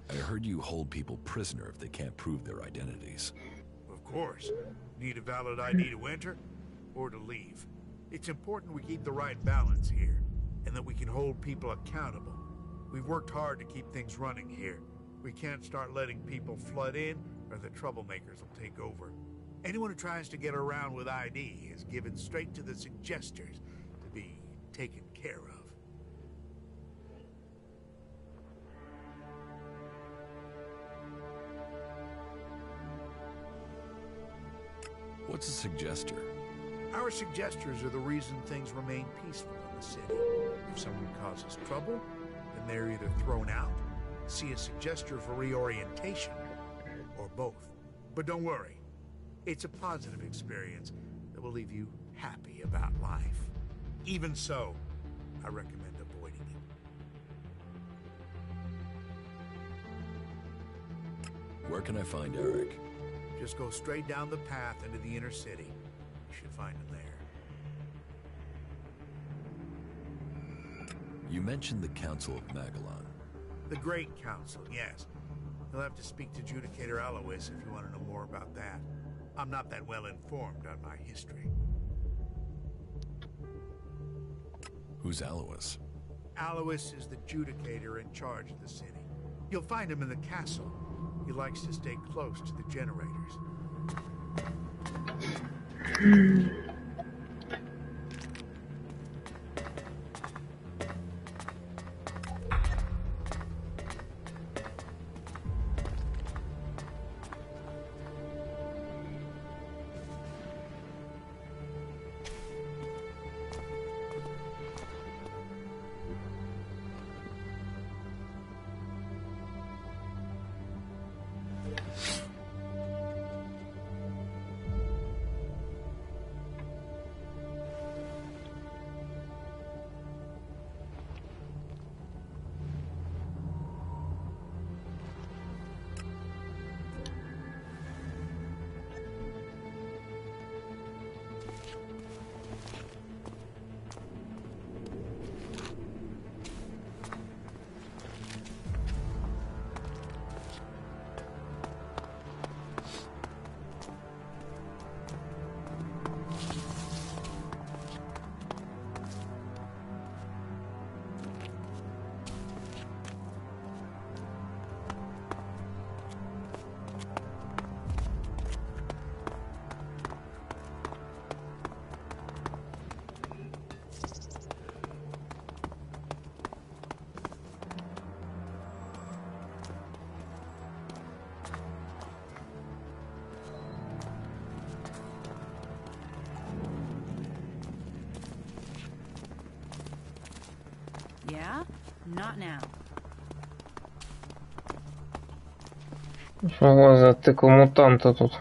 I heard you hold people prisoner if they can't prove their identities. Of course. Need a valid ID to enter or to leave. It's important we keep the right balance here, and that we can hold people accountable. We've worked hard to keep things running here. We can't start letting people flood in, or the troublemakers will take over. Anyone who tries to get around with ID is given straight to the suggesters to be taken care of. What's a suggester? Our suggesters are the reason things remain peaceful in the city. If someone causes trouble, then they're either thrown out, see a suggester for reorientation, or both. But don't worry, it's a positive experience that will leave you happy about life. Even so, I recommend avoiding it. Where can I find Eric? Just go straight down the path into the inner city. You should find him there. You mentioned the Council of Magellan. The Great Council, yes. You'll have to speak to Judicator Alois if you want to know more about that. I'm not that well informed on my history. Who's Alois? Alois is the Judicator in charge of the city. You'll find him in the castle. He likes to stay close to the generators. Yeah? Not now. Что за тыква мутанта тут?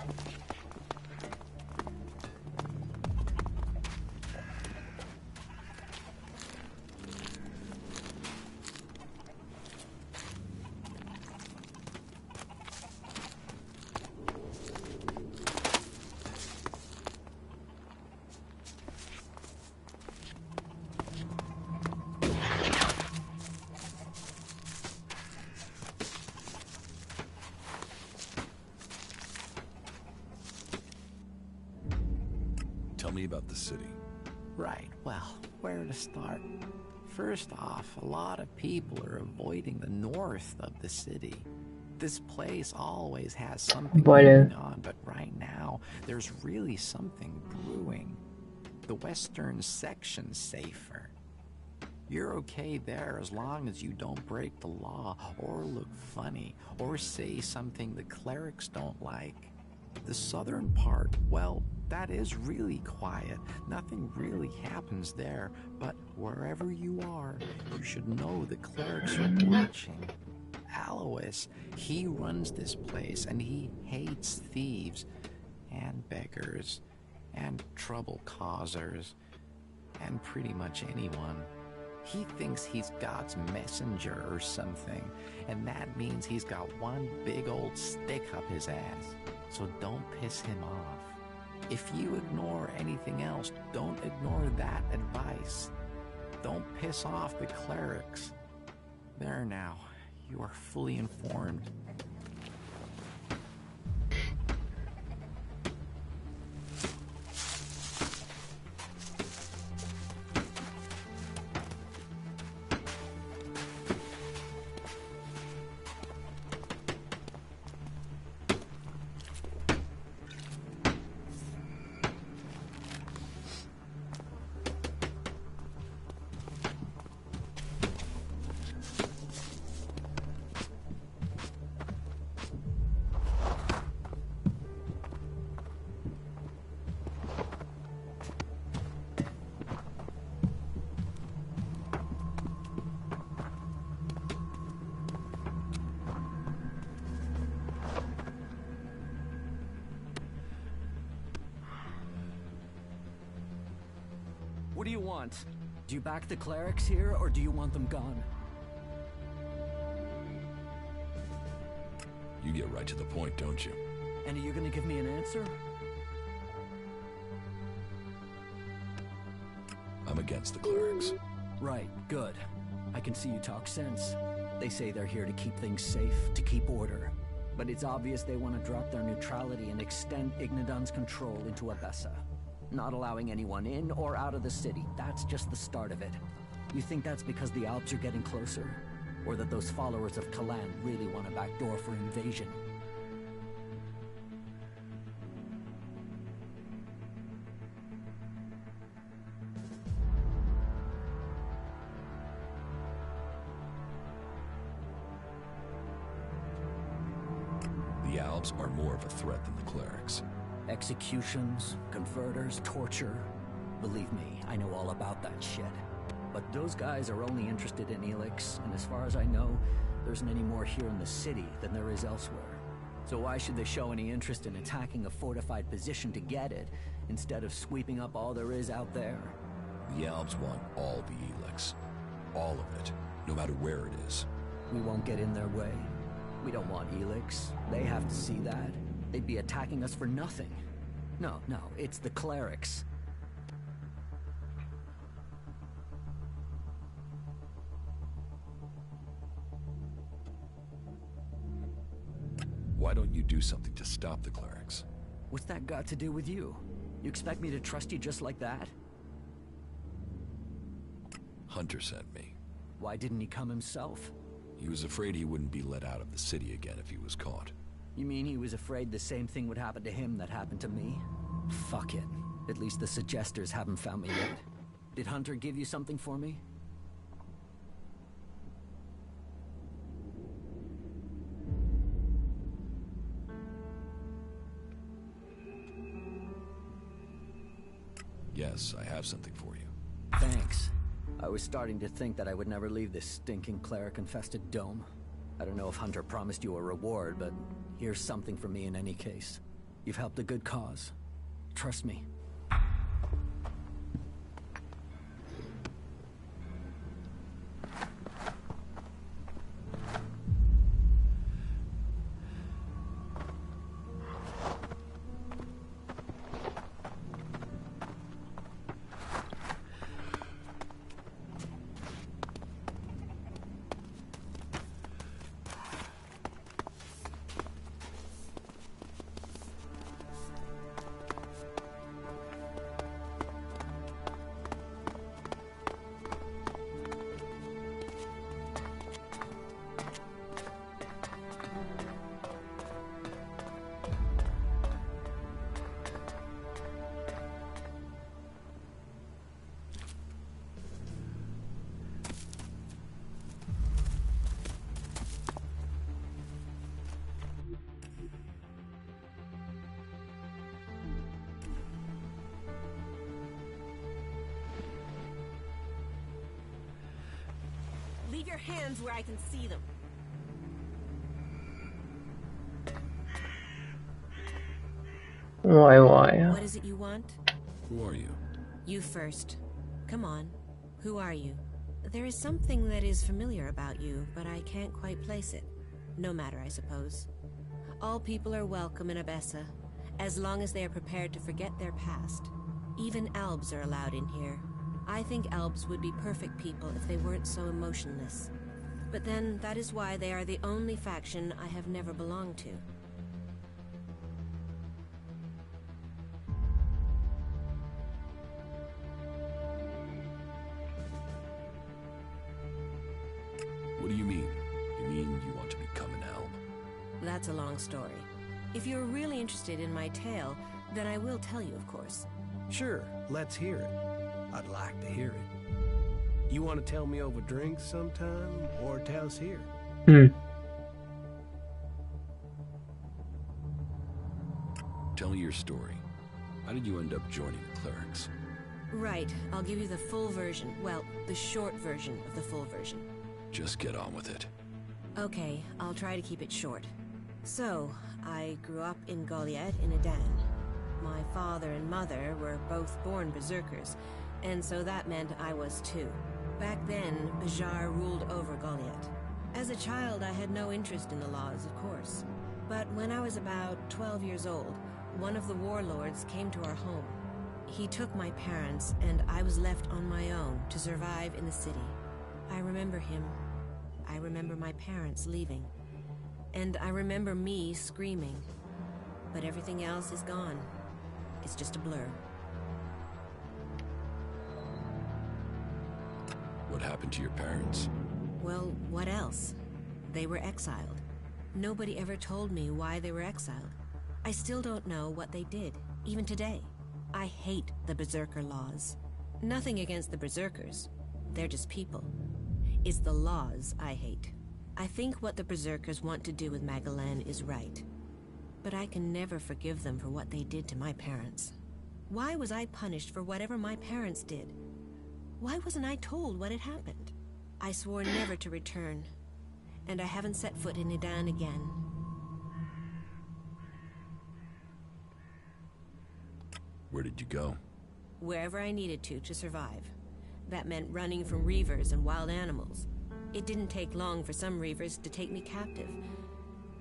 Tell me about the city. Right, well, where to start? First off, a lot of people are avoiding the north of the city. This place always has something going on, but right now, there's really something brewing. The western section's safer. You're okay there as long as you don't break the law, or look funny, or say something the clerics don't like. The southern part, well, that is really quiet. Nothing really happens there, but wherever you are, you should know the clerics are watching. Alois, he runs this place, and he hates thieves, and beggars, and trouble causers, and pretty much anyone. He thinks he's God's messenger or something, and that means he's got one big old stick up his ass. So don't piss him off. If you ignore anything else, don't ignore that advice. Don't piss off the clerics. There now, you are fully informed. want? Do you back the clerics here, or do you want them gone? You get right to the point, don't you? And are you gonna give me an answer? I'm against the clerics. Right, good. I can see you talk sense. They say they're here to keep things safe, to keep order. But it's obvious they want to drop their neutrality and extend Ignadon's control into Abessa. Not allowing anyone in or out of the city. That's just the start of it. You think that's because the Alps are getting closer? Or that those followers of Kalan really want a backdoor for invasion? The Alps are more of a threat than the clerics. Executions, converters, torture. Believe me, I know all about that shit. But those guys are only interested in Elex, and as far as I know, there isn't any more here in the city than there is elsewhere. So why should they show any interest in attacking a fortified position to get it, instead of sweeping up all there is out there? The Alps want all the Elex. All of it. No matter where it is. We won't get in their way. We don't want Elex. They have to see that. They'd be attacking us for nothing. No, it's the clerics. Why don't you do something to stop the clerics? What's that got to do with you? You expect me to trust you just like that? Hunter sent me. Why didn't he come himself? He was afraid he wouldn't be let out of the city again if he was caught. You mean he was afraid the same thing would happen to him that happened to me? Fuck it. At least the suggesters haven't found me yet. Did Hunter give you something for me? Yes, I have something for you. Thanks. I was starting to think that I would never leave this stinking cleric-infested dome. I don't know if Hunter promised you a reward, but here's something for me in any case. You've helped a good cause. Trust me. Leave your hands where I can see them. Why? What is it you want? Who are you? You first. Come on. Who are you? There is something that is familiar about you, but I can't quite place it. No matter, I suppose. All people are welcome in Abessa, as long as they are prepared to forget their past. Even Albs are allowed in here. I think Albs would be perfect people if they weren't so emotionless. But then, that is why they are the only faction I have never belonged to. What do you mean? You mean you want to become an Alb? That's a long story. If you're really interested in my tale, then I will tell you, of course. Sure, let's hear it. I'd like to hear it. You want to tell me over drinks sometime, or tell us here? Tell me your story. How did you end up joining the clerics? Right, I'll give you the full version. Well, the short version of the full version. Just get on with it. Okay, I'll try to keep it short. So, I grew up in Goliath in Adan. My father and mother were both born berserkers, And so that meant I was too. Back then, Bajar ruled over Goliath. As a child, I had no interest in the laws, of course. But when I was about 12 years old, one of the warlords came to our home. He took my parents, and I was left on my own to survive in the city. I remember him. I remember my parents leaving. And I remember me screaming. But everything else is gone. It's just a blur. What happened to your parents? Well, what else? They were exiled. Nobody ever told me why they were exiled. I still don't know what they did, even today. I hate the Berserker laws. Nothing against the Berserkers. They're just people. It's the laws I hate. I think what the Berserkers want to do with Magalan is right. But I can never forgive them for what they did to my parents. Why was I punished for whatever my parents did? Why wasn't I told what had happened? I swore never to return, and I haven't set foot in Idan again. Where did you go? Wherever I needed to survive. That meant running from reavers and wild animals. It didn't take long for some reavers to take me captive.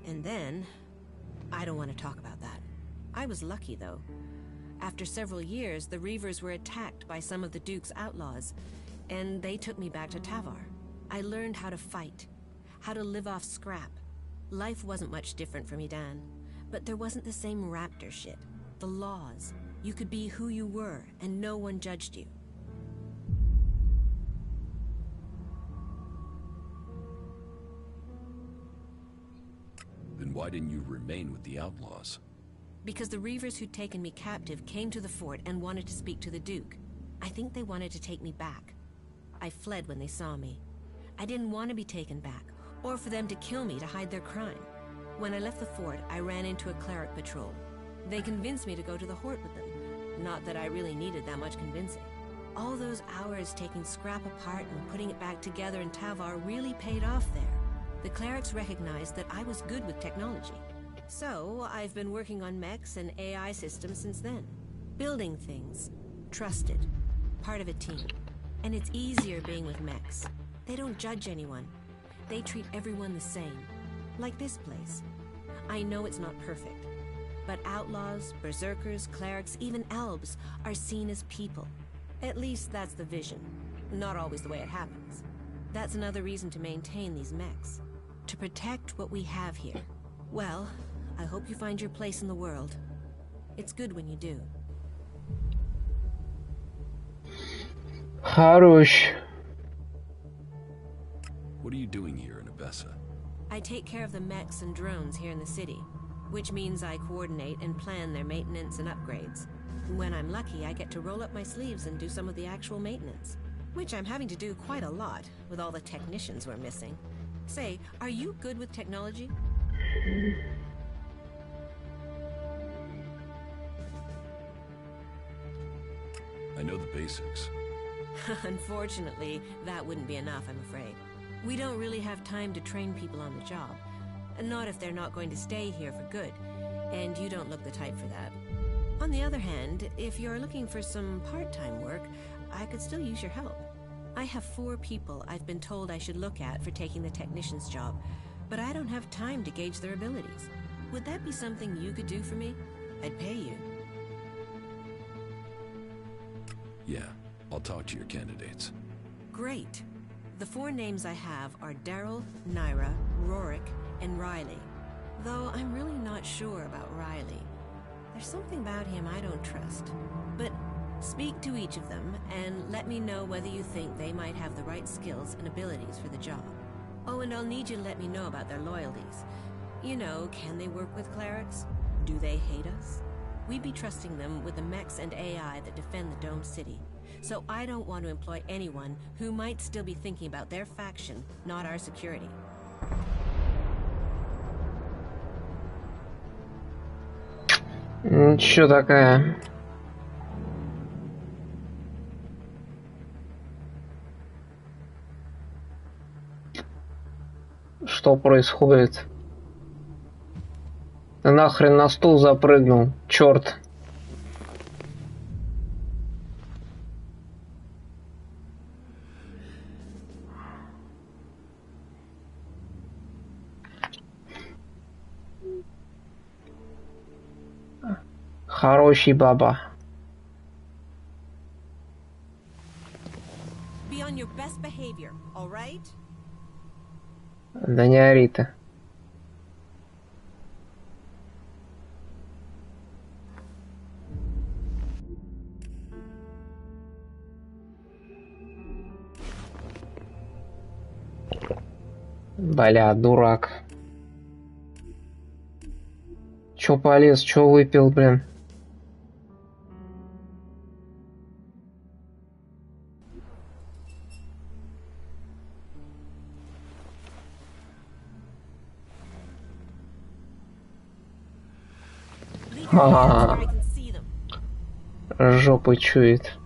And then... I don't want to talk about that. I was lucky, though. After several years, the reavers were attacked by some of the Duke's outlaws, and they took me back to Tavar. I learned how to fight, how to live off scrap. Life wasn't much different from Idan, but there wasn't the same raptor shit. The laws. You could be who you were, and no one judged you. Then why didn't you remain with the outlaws? Because the reavers who'd taken me captive came to the fort and wanted to speak to the Duke. I think they wanted to take me back. I fled when they saw me. I didn't want to be taken back, or for them to kill me to hide their crime. When I left the fort, I ran into a cleric patrol. They convinced me to go to the Hort with them. Not that I really needed that much convincing. All those hours taking scrap apart and putting it back together in Tavar really paid off there. The clerics recognized that I was good with technology. So, I've been working on mechs and AI systems since then. Building things. Trusted. Part of a team. And it's easier being with mechs. They don't judge anyone. They treat everyone the same. Like this place. I know it's not perfect. But outlaws, berserkers, clerics, even elves are seen as people. At least that's the vision. Not always the way it happens. That's another reason to maintain these mechs. To protect what we have here. Well, I hope you find your place in the world. It's good when you do. Harush. What are you doing here in Abessa? I take care of the mechs and drones here in the city, which means I coordinate and plan their maintenance and upgrades. When I'm lucky, I get to roll up my sleeves and do some of the actual maintenance, which I'm having to do quite a lot with all the technicians we're missing. Say, are you good with technology? I know the basics. Unfortunately, that wouldn't be enough, I'm afraid. We don't really have time to train people on the job. Not if they're not going to stay here for good, and you don't look the type for that. On the other hand, if you're looking for some part-time work, I could still use your help. I have 4 people I've been told I should look at for taking the technician's job, but I don't have time to gauge their abilities. Would that be something you could do for me? I'd pay you. Yeah, I'll talk to your candidates. Great. The 4 names I have are Daryl, Naira, Rorik, and Riley. Though I'm really not sure about Riley. There's something about him I don't trust. But speak to each of them and let me know whether you think they might have the right skills and abilities for the job. Oh, and I'll need you to let me know about their loyalties. You know, can they work with clerics? Do they hate us? We'd be trusting them with the mechs and AI that defend the domed city. So I don't want to employ anyone who might still be thinking about their faction, not our security. Чё такая? Что происходит? Ты нахрен на стул запрыгнул, чёрт. Хороший баба. Be on your best behavior, all right? Да не ори ты. Бля, дурак. Чё полез, чё выпил, блин? Жопы чует.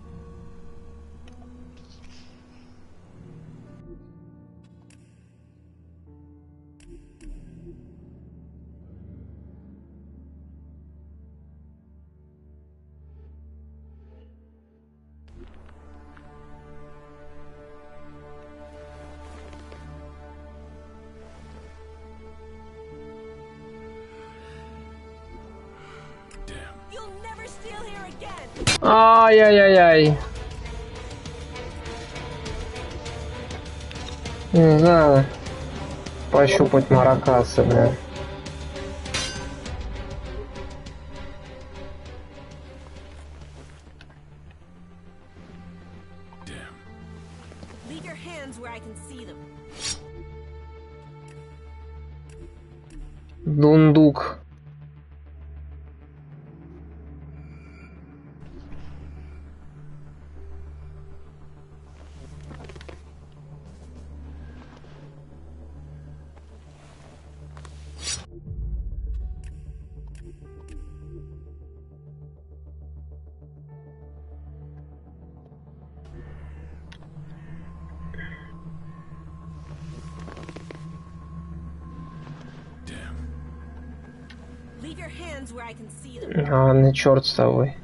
Ай-яй-яй-яй. Не знаю. Пощупать маракасы, бля. Дундук. Ладно, черт с тобой.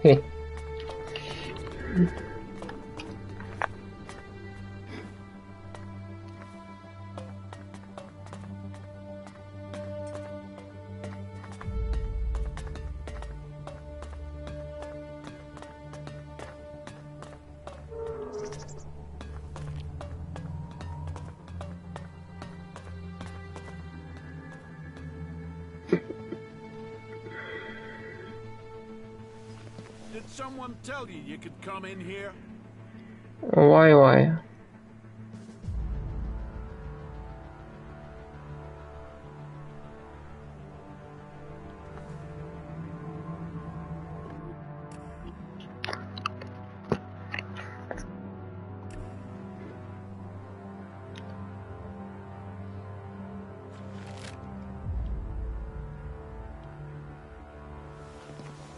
Хе. Did someone tell you you could come in here? Why?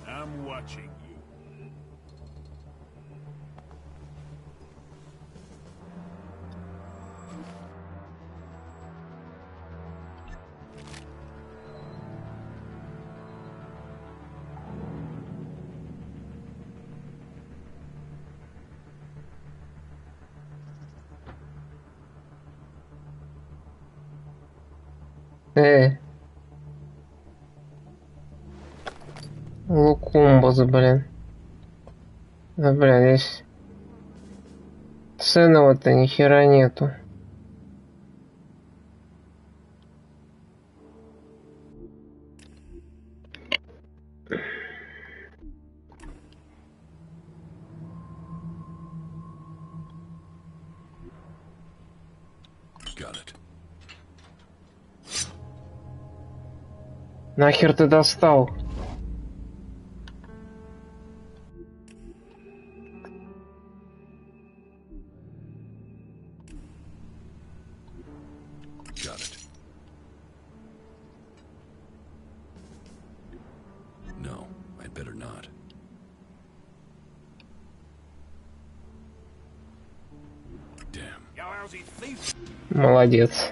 I'm watching you. Лукумбас, блин. Да, блин, здесь ценного-то ни хера нету. Нахер ты достал? Got it. No, I'd better not. Damn. Молодец.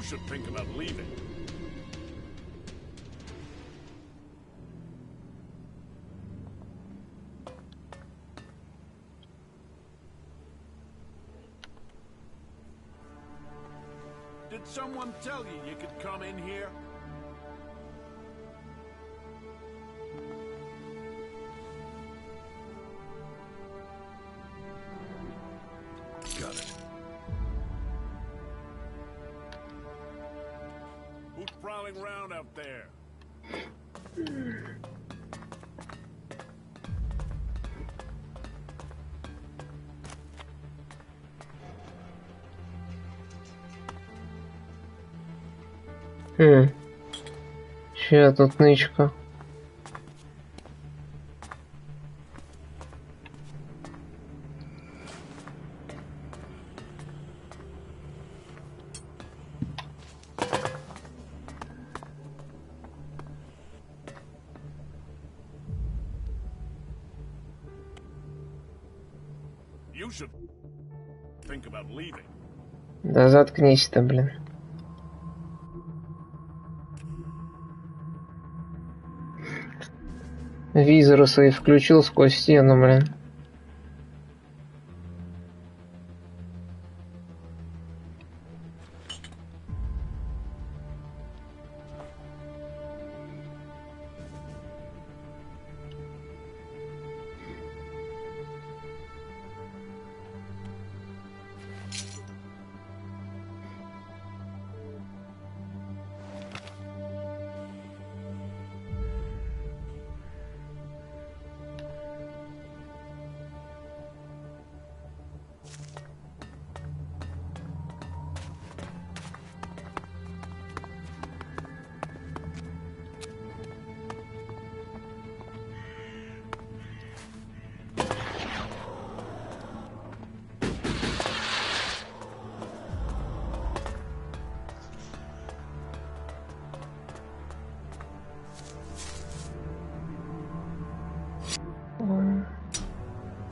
should think about leaving. Did someone tell you you could come in here? Got it. Who's prowling around out there? Чья тут нычка? You should think about leaving. Да заткнись-то, блин. Визоры свои включил сквозь стену, блин.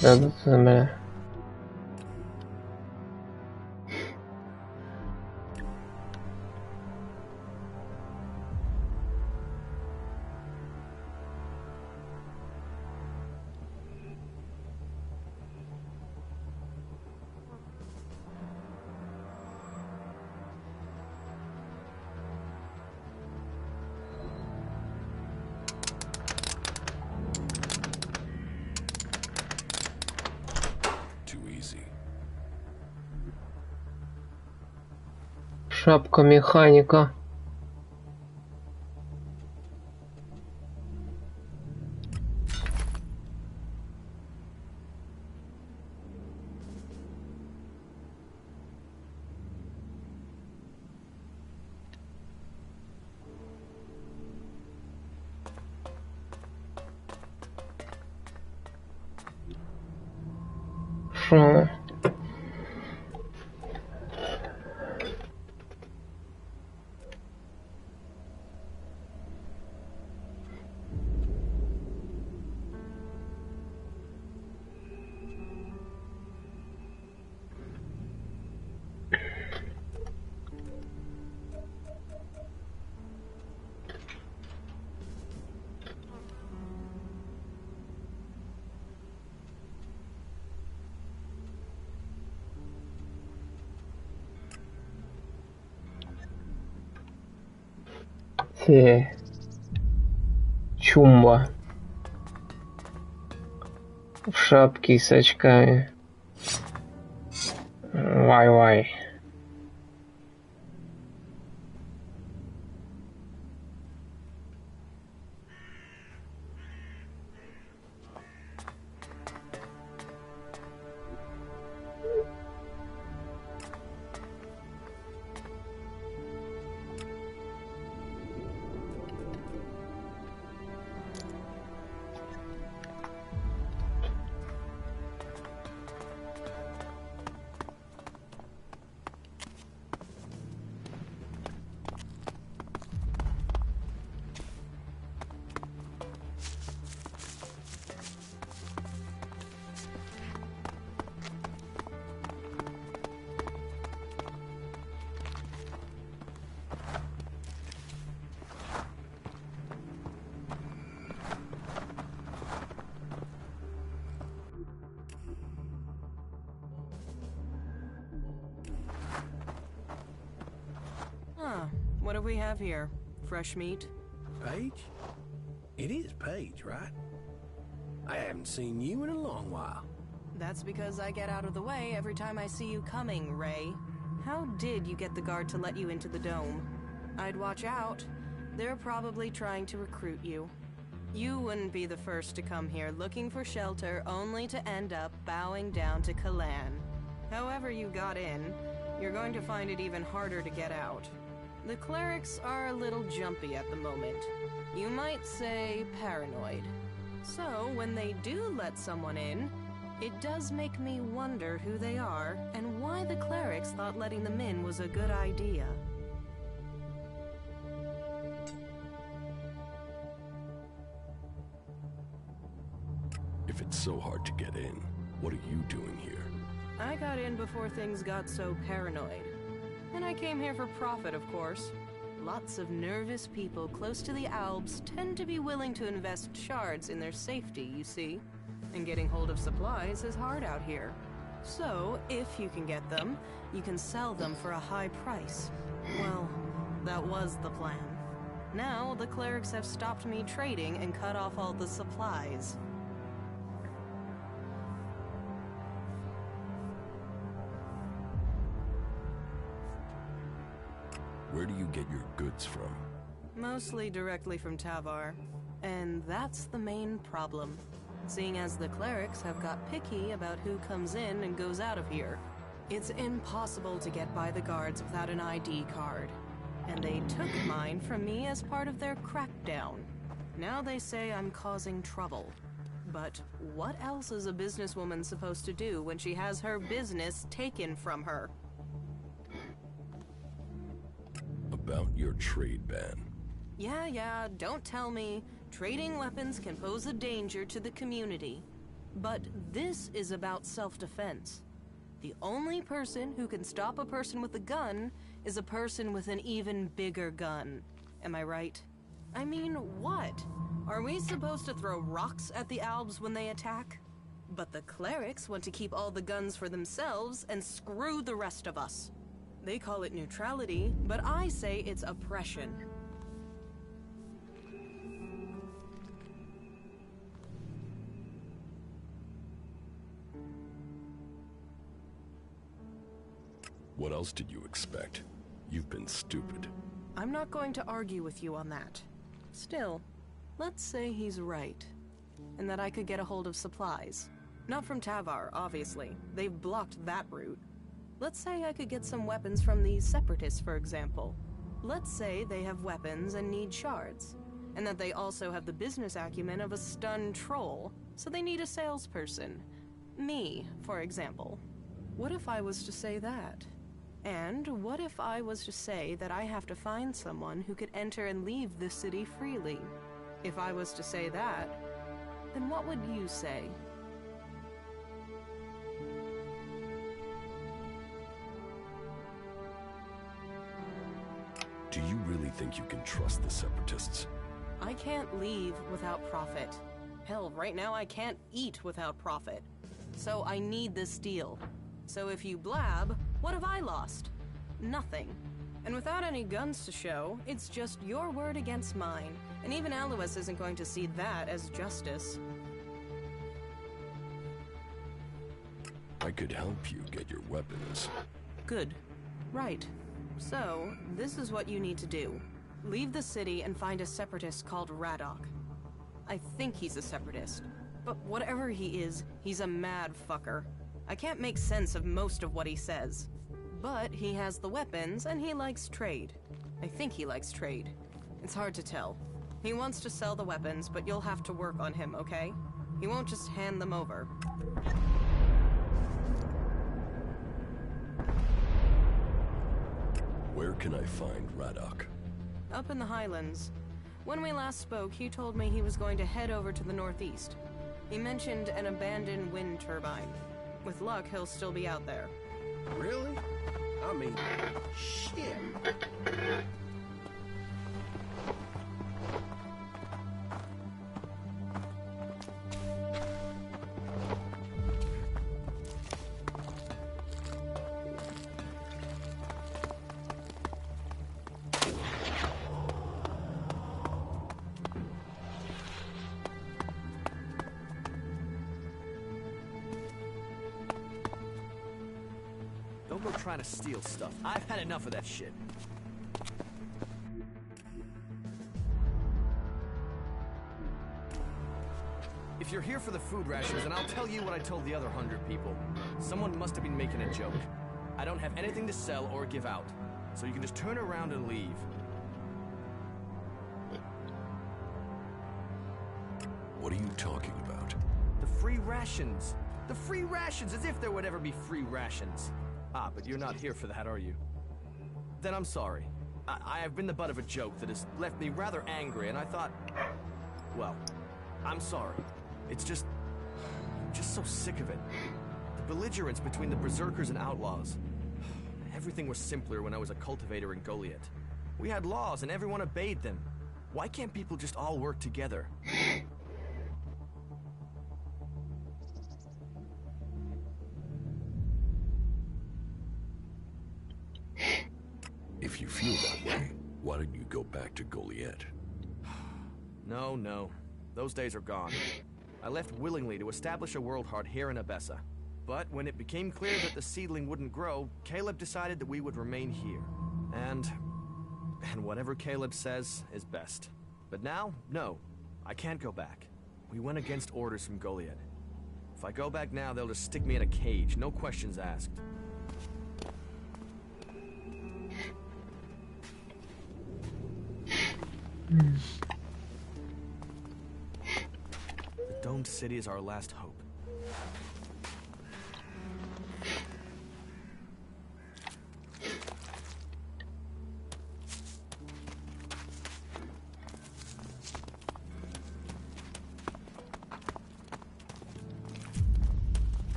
Да, бля. Шапка механика. Шо? Чумба в шапке и с очками. Вай-вай. we have here? Fresh meat? Paige? It is Paige, right? I haven't seen you in a long while. That's because I get out of the way every time I see you coming, Ray. How did you get the guard to let you into the dome? I'd watch out. They're probably trying to recruit you. You wouldn't be the first to come here looking for shelter only to end up bowing down to Kalan. However you got in, you're going to find it even harder to get out. The clerics are a little jumpy at the moment. You might say paranoid. So, when they do let someone in, it does make me wonder who they are and why the clerics thought letting them in was a good idea. If it's so hard to get in, what are you doing here? I got in before things got so paranoid. And I came here for profit, of course. Lots of nervous people close to the Alps tend to be willing to invest shards in their safety, you see. And getting hold of supplies is hard out here. So, if you can get them, you can sell them for a high price. Well, that was the plan. Now, the clerics have stopped me trading and cut off all the supplies. Where do you get your goods from? Mostly directly from Tavar. And that's the main problem. Seeing as the clerics have got picky about who comes in and goes out of here. It's impossible to get by the guards without an ID card. And they took mine from me as part of their crackdown. Now they say I'm causing trouble. But what else is a businesswoman supposed to do when she has her business taken from her? About your trade ban. Yeah, don't tell me. Trading weapons can pose a danger to the community. But this is about self-defense. The only person who can stop a person with a gun is a person with an even bigger gun. Am I right? I mean, what? Are we supposed to throw rocks at the Albs when they attack? But the clerics want to keep all the guns for themselves and screw the rest of us. They call it neutrality, but I say it's oppression. What else did you expect? You've been stupid. I'm not going to argue with you on that. Still, let's say he's right, and that I could get a hold of supplies. Not from Tavar, obviously. They've blocked that route. Let's say I could get some weapons from the Separatists, for example. Let's say they have weapons and need shards, and that they also have the business acumen of a stunned troll, so they need a salesperson. Me, for example. What if I was to say that? And what if I was to say that I have to find someone who could enter and leave the city freely? If I was to say that, then what would you say? Do you really think you can trust the Separatists? I can't leave without profit. Hell, right now I can't eat without profit. So I need this deal. So if you blab, what have I lost? Nothing. And without any guns to show, it's just your word against mine. And even Alois isn't going to see that as justice. I could help you get your weapons. Good. Right. So, this is what you need to do. Leave the city and find a separatist called Radok. I think he's a separatist. But whatever he is, he's a mad fucker. I can't make sense of most of what he says. But he has the weapons, and he likes trade. I think he likes trade. It's hard to tell. He wants to sell the weapons, but you'll have to work on him, okay? He won't just hand them over. Where can I find Radok? Up in the Highlands. When we last spoke, he told me he was going to head over to the northeast. He mentioned an abandoned wind turbine. With luck, he'll still be out there. Really? I mean, shit. Don't go trying to steal stuff. I've had enough of that shit. If you're here for the food rations, then I'll tell you what I told the other 100 people. Someone must have been making a joke. I don't have anything to sell or give out, so you can just turn around and leave. What are you talking about? The free rations. The free rations, as if there would ever be free rations. Ah, but you're not here for that, are you? Then I'm sorry. I have been the butt of a joke that has left me rather angry, and I thought... Well, I'm sorry. It's just... I'm just so sick of it. The belligerence between the berserkers and outlaws. Everything was simpler when I was a cultivator in Goliath. We had laws and everyone obeyed them. Why can't people just all work together? If you feel that way, why don't you go back to Goliath? No. Those days are gone. I left willingly to establish a world heart here in Abessa. But when it became clear that the seedling wouldn't grow, Caleb decided that we would remain here. And whatever Caleb says is best. But now, no. I can't go back. We went against orders from Goliath. If I go back now, they'll just stick me in a cage, no questions asked. The domed city is our last hope.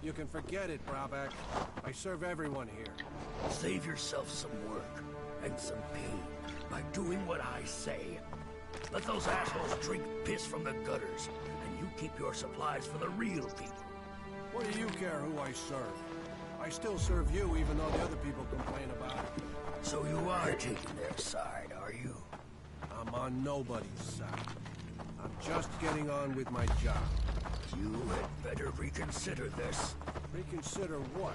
You can forget it, Brabak. I serve everyone here. Save yourself some work and some pain by doing what I say. Let those assholes drink piss from the gutters, and you keep your supplies for the real people. What do you care who I serve? I still serve you, even though the other people complain about it. So you are taking their side, are you? I'm on nobody's side. I'm just getting on with my job. You had better reconsider this. Reconsider what?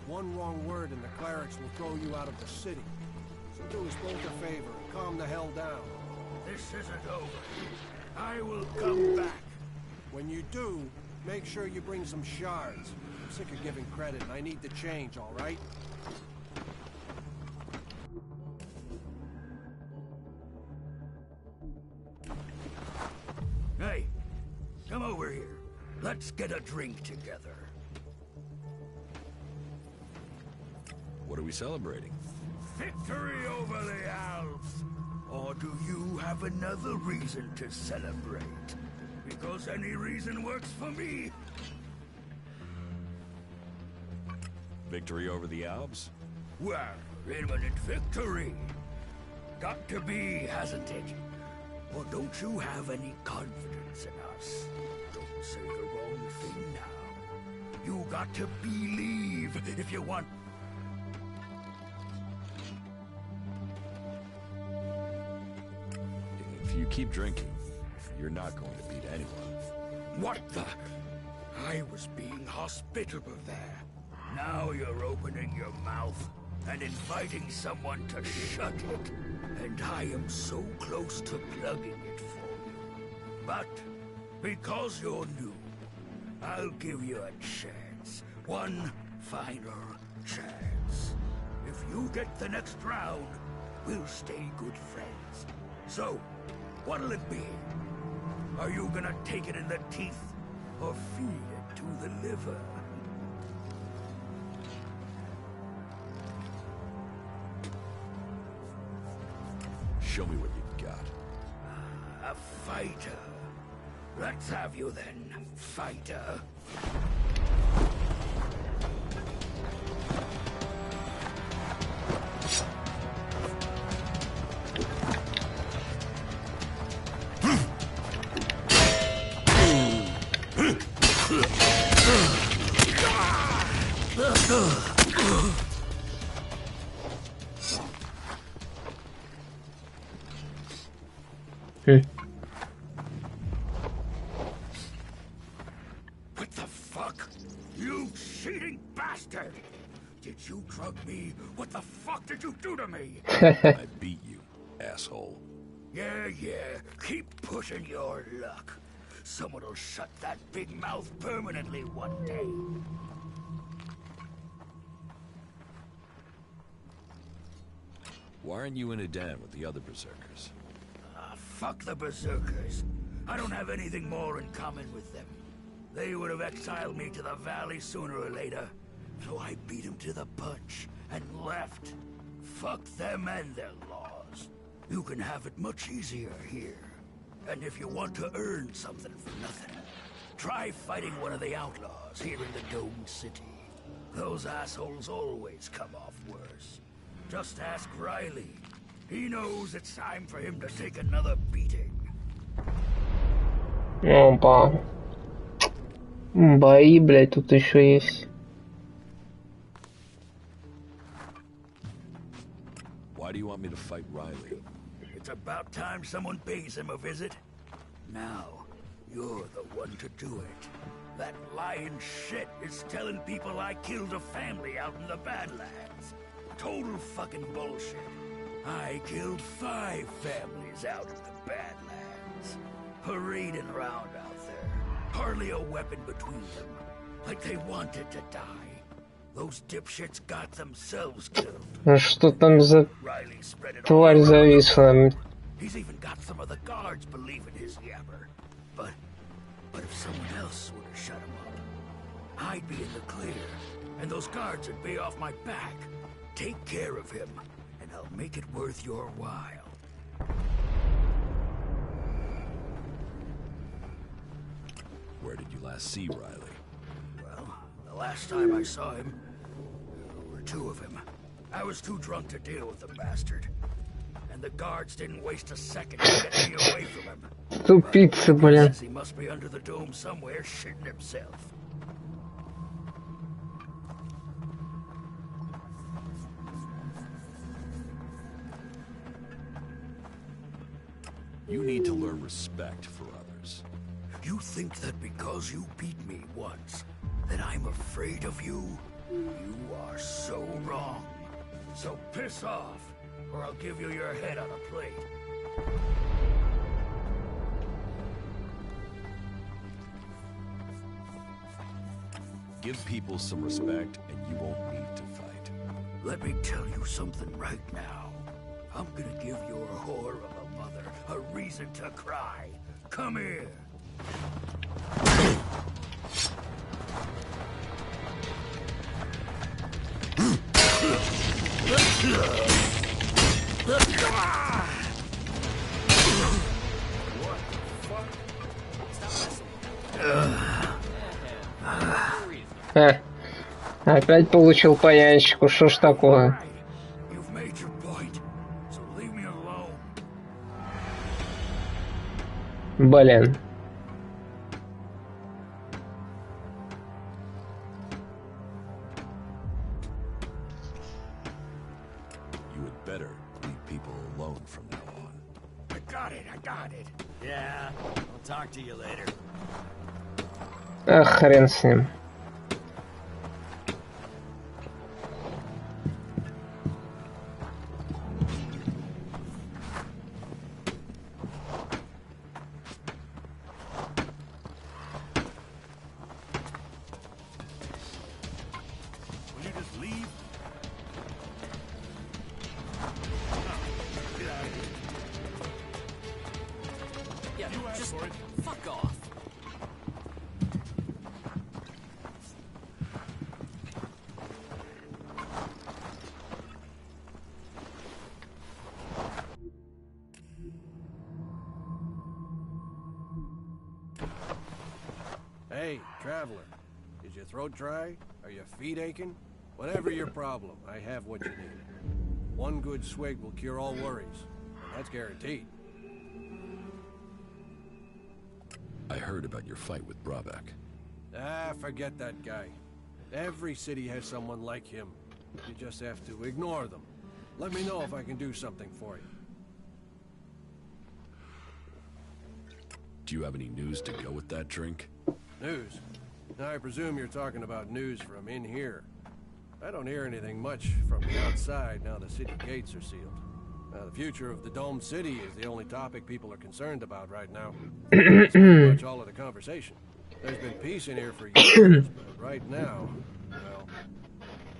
One wrong word and the clerics will throw you out of the city. So do us both a favor and calm the hell down. This isn't over. I will come back. When you do, make sure you bring some shards. I'm sick of giving credit and I need the change, all right? Hey, come over here. Let's get a drink together. What are we celebrating? Victory over the Alps! Or do you have another reason to celebrate? Because any reason works for me. Victory over the Alps? Well, imminent victory. Got to be, hasn't it? Or don't you have any confidence in us? Don't say the wrong thing now. You got to believe if you want. If you keep drinking, you're not going to beat anyone. What the? I was being hospitable there. Now you're opening your mouth and inviting someone to shut it. And I am so close to plugging it for you. But because you're new, I'll give you a chance. One final chance. If you get the next round, we'll stay good friends. So, what'll it be? Are you gonna take it in the teeth or feed it to the liver? Show me what you've got. A fighter. Let's have you then, fighter. What the fuck? You cheating bastard! Did you drug me? What the fuck did you do to me? I beat you, asshole. Yeah, keep pushing your luck. Someone will shut that big mouth permanently one day. Why aren't you in a den with the other berserkers? Fuck the berserkers. I don't have anything more in common with them. They would have exiled me to the valley sooner or later. So I beat them to the punch and left. Fuck them and their laws. You can have it much easier here. And if you want to earn something for nothing, try fighting one of the outlaws here in the Dome City. Those assholes always come off worse. Just ask Riley. He knows it's time for him to take another beating. Опа. Бои, блядь, тут еще есть. Why do you want me to fight Riley? It's about time someone pays him a visit. Now, you're the one to do it. That lying shit is telling people I killed a family out in the Badlands. Total fucking bullshit. I killed 5 families out in the Badlands. Parading around out there. Hardly a weapon between them. Like they wanted to die. Those dipshits got themselves killed. Ну что там за тварь зависла? He's even got some of the guards believing his yabber. But if someone else would have shut him up, I'd be in the clear, and those guards would be off my back. Take care of him, and I'll make it worth your while. Where did you last see Riley? Well, the last time I saw him, there were 2 of him. I was too drunk to deal with the bastard. And the guards didn't waste a second to get me away from him. Тупицы, блин. He must be under the dome somewhere shitting himself. You need to learn respect for others. You think that because you beat me once, that I'm afraid of you? You are so wrong. So piss off, or I'll give you your head on a plate. Give people some respect, and you won't need to fight. Let me tell you something right now. I'm gonna give your whore of a mother a reason to cry. Come here. Опять получил по ящику, что ж такое? Блин. You had better leave people alone from now on. I got it. Yeah, I'll talk to you later. Ах, хрен с ним. Hey, traveler. Is your throat dry? Are your feet aching? Whatever your problem, I have what you need. One good swig will cure all worries. And that's guaranteed. I heard about your fight with Brabeck. Ah, forget that guy. Every city has someone like him. You just have to ignore them. Let me know if I can do something for you. Do you have any news to go with that drink? News? I presume you're talking about news from in here. I don't hear anything much from the outside now the city gates are sealed. The future of the domed city is the only topic people are concerned about right now. That's pretty much all of the conversation. There's been peace in here for years, but right now, well,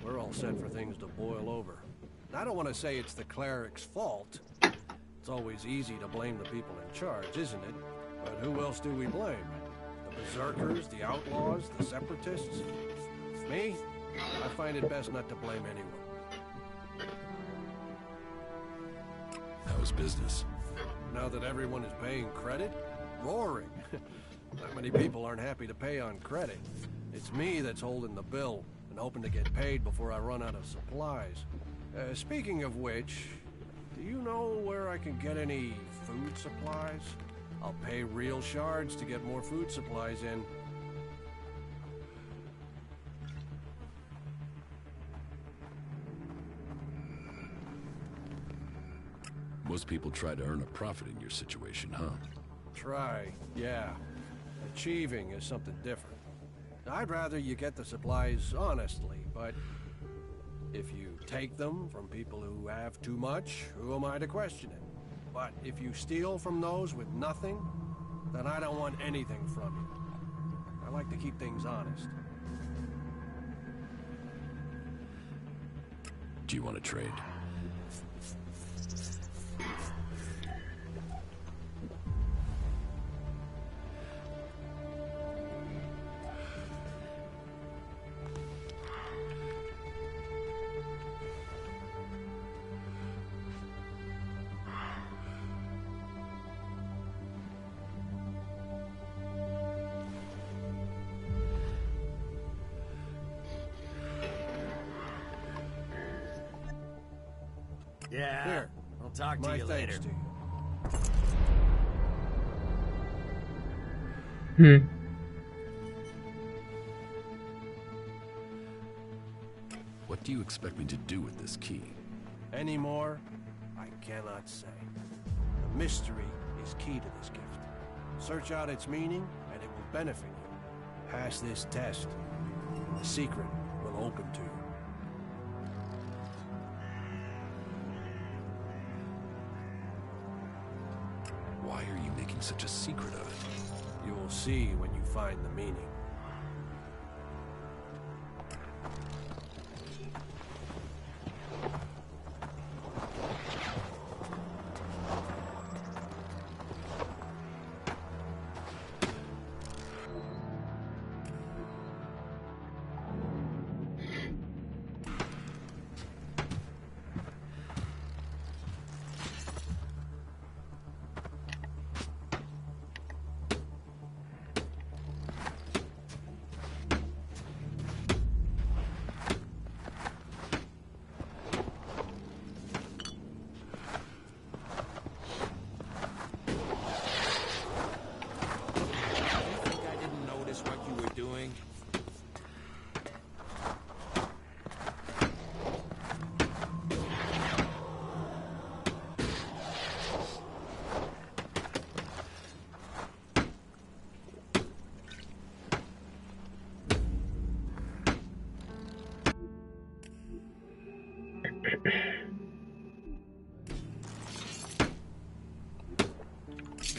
we're all set for things to boil over. I don't want to say it's the cleric's fault. It's always easy to blame the people in charge, isn't it? But who else do we blame? The berserkers, the outlaws, the separatists? Me? I find it best not to blame anyone. How's business? Now that everyone is paying credit? Roaring. Not many people aren't happy to pay on credit. It's me that's holding the bill and hoping to get paid before I run out of supplies. Speaking of which, do you know where I can get any food supplies? I'll pay real shards to get more food supplies in. Most people try to earn a profit in your situation, huh? Try, yeah. Achieving is something different. I'd rather you get the supplies honestly, but if you take them from people who have too much, who am I to question it? But if you steal from those with nothing, then I don't want anything from you. I like to keep things honest. Do you want to trade? Yeah, Here, I'll talk to my you later. thanks to you. What do you expect me to do with this key? Any more? I cannot say. The mystery is key to this gift. Search out its meaning, and it will benefit you. Pass this test, and the secret will open to you. Why are you making such a secret of it? You will see when you find the meaning.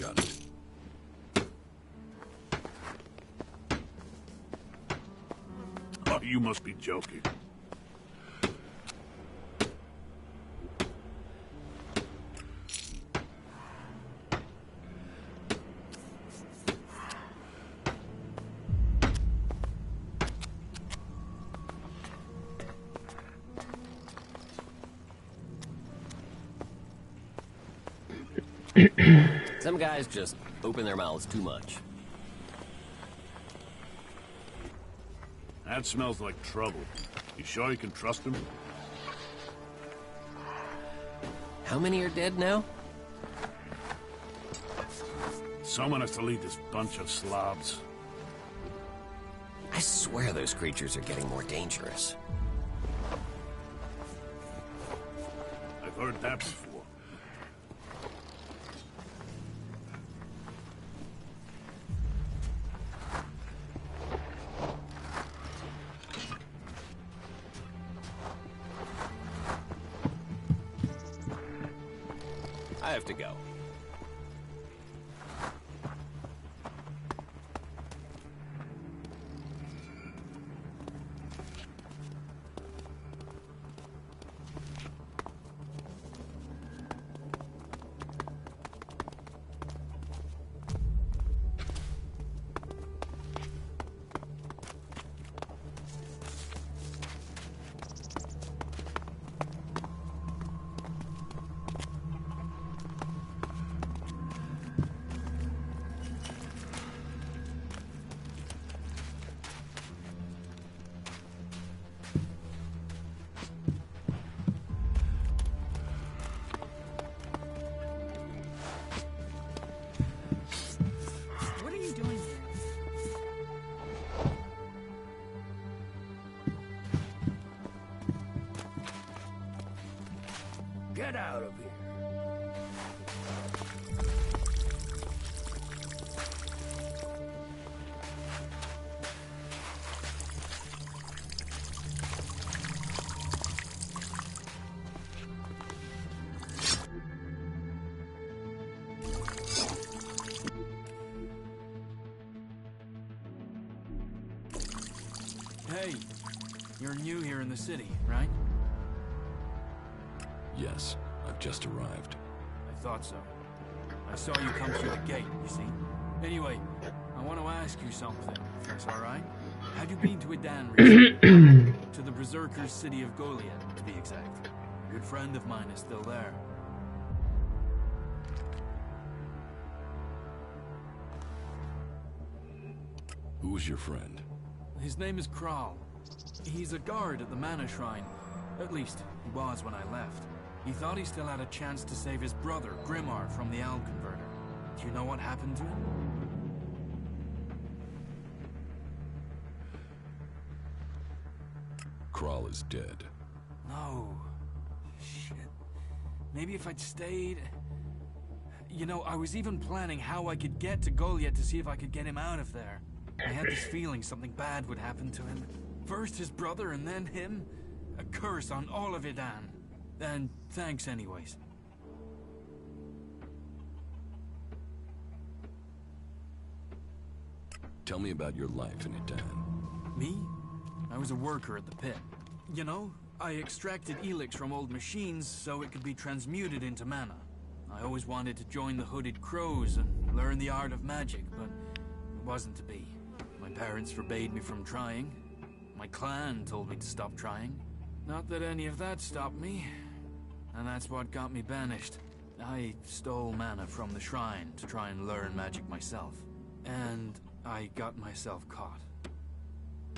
Got it. Oh, you must be joking. Some guys just open their mouths too much. That smells like trouble. You sure you can trust him? How many are dead now? Someone has to lead this bunch of slobs. I swear those creatures are getting more dangerous. I've heard that before. I have to go. Get out of here. Hey, you're new here in the city, right? Yes, I've just arrived. I thought so. I saw you come through the gate, you see. Anyway, I want to ask you something, if that's alright. Have you been to Edan recently? To the Berserker's city of Goliath, to be exact. A good friend of mine is still there. Who's your friend? His name is Kral. He's a guard at the Mana Shrine. At least, he was when I left. He thought he still had a chance to save his brother, Grimar, from the Owl Converter. Do you know what happened to him? Kral is dead. No. Shit. Maybe if I'd stayed... You know, I was even planning how I could get to Goliath to see if I could get him out of there. I had this feeling something bad would happen to him. First his brother and then him. A curse on all of Edan. And thanks anyways. Tell me about your life in Edan. Me? I was a worker at the pit. You know, I extracted Elex from old machines so it could be transmuted into mana. I always wanted to join the Hooded Crows and learn the art of magic, but it wasn't to be. My parents forbade me from trying. My clan told me to stop trying. Not that any of that stopped me. And that's what got me banished. I stole mana from the shrine to try and learn magic myself. And I got myself caught.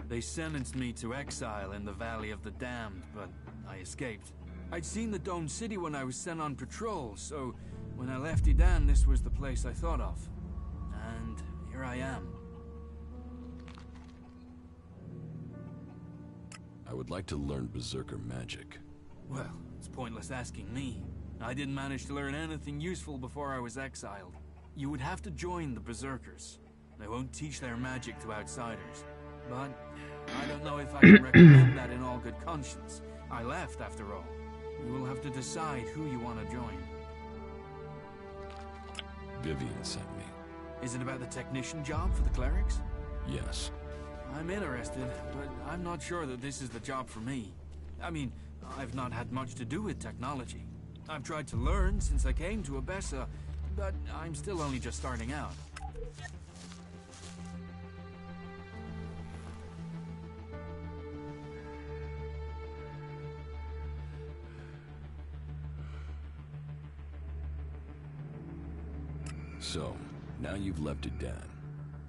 They sentenced me to exile in the Valley of the Damned, but I escaped. I'd seen the Dome City when I was sent on patrol, so when I left Edan, this was the place I thought of. And here I am. I would like to learn Berserker magic. Well, it's pointless asking me. I didn't manage to learn anything useful before I was exiled. You would have to join the Berserkers. They won't teach their magic to outsiders. But I don't know if I can recommend that in all good conscience. I left, after all. You will have to decide who you want to join. Vivian sent me. Is it about the technician job for the clerics? Yes. I'm interested, but I'm not sure that this is the job for me. I mean, I've not had much to do with technology. I've tried to learn since I came to Abessa, but I'm still only just starting out. So, now you've left Edan.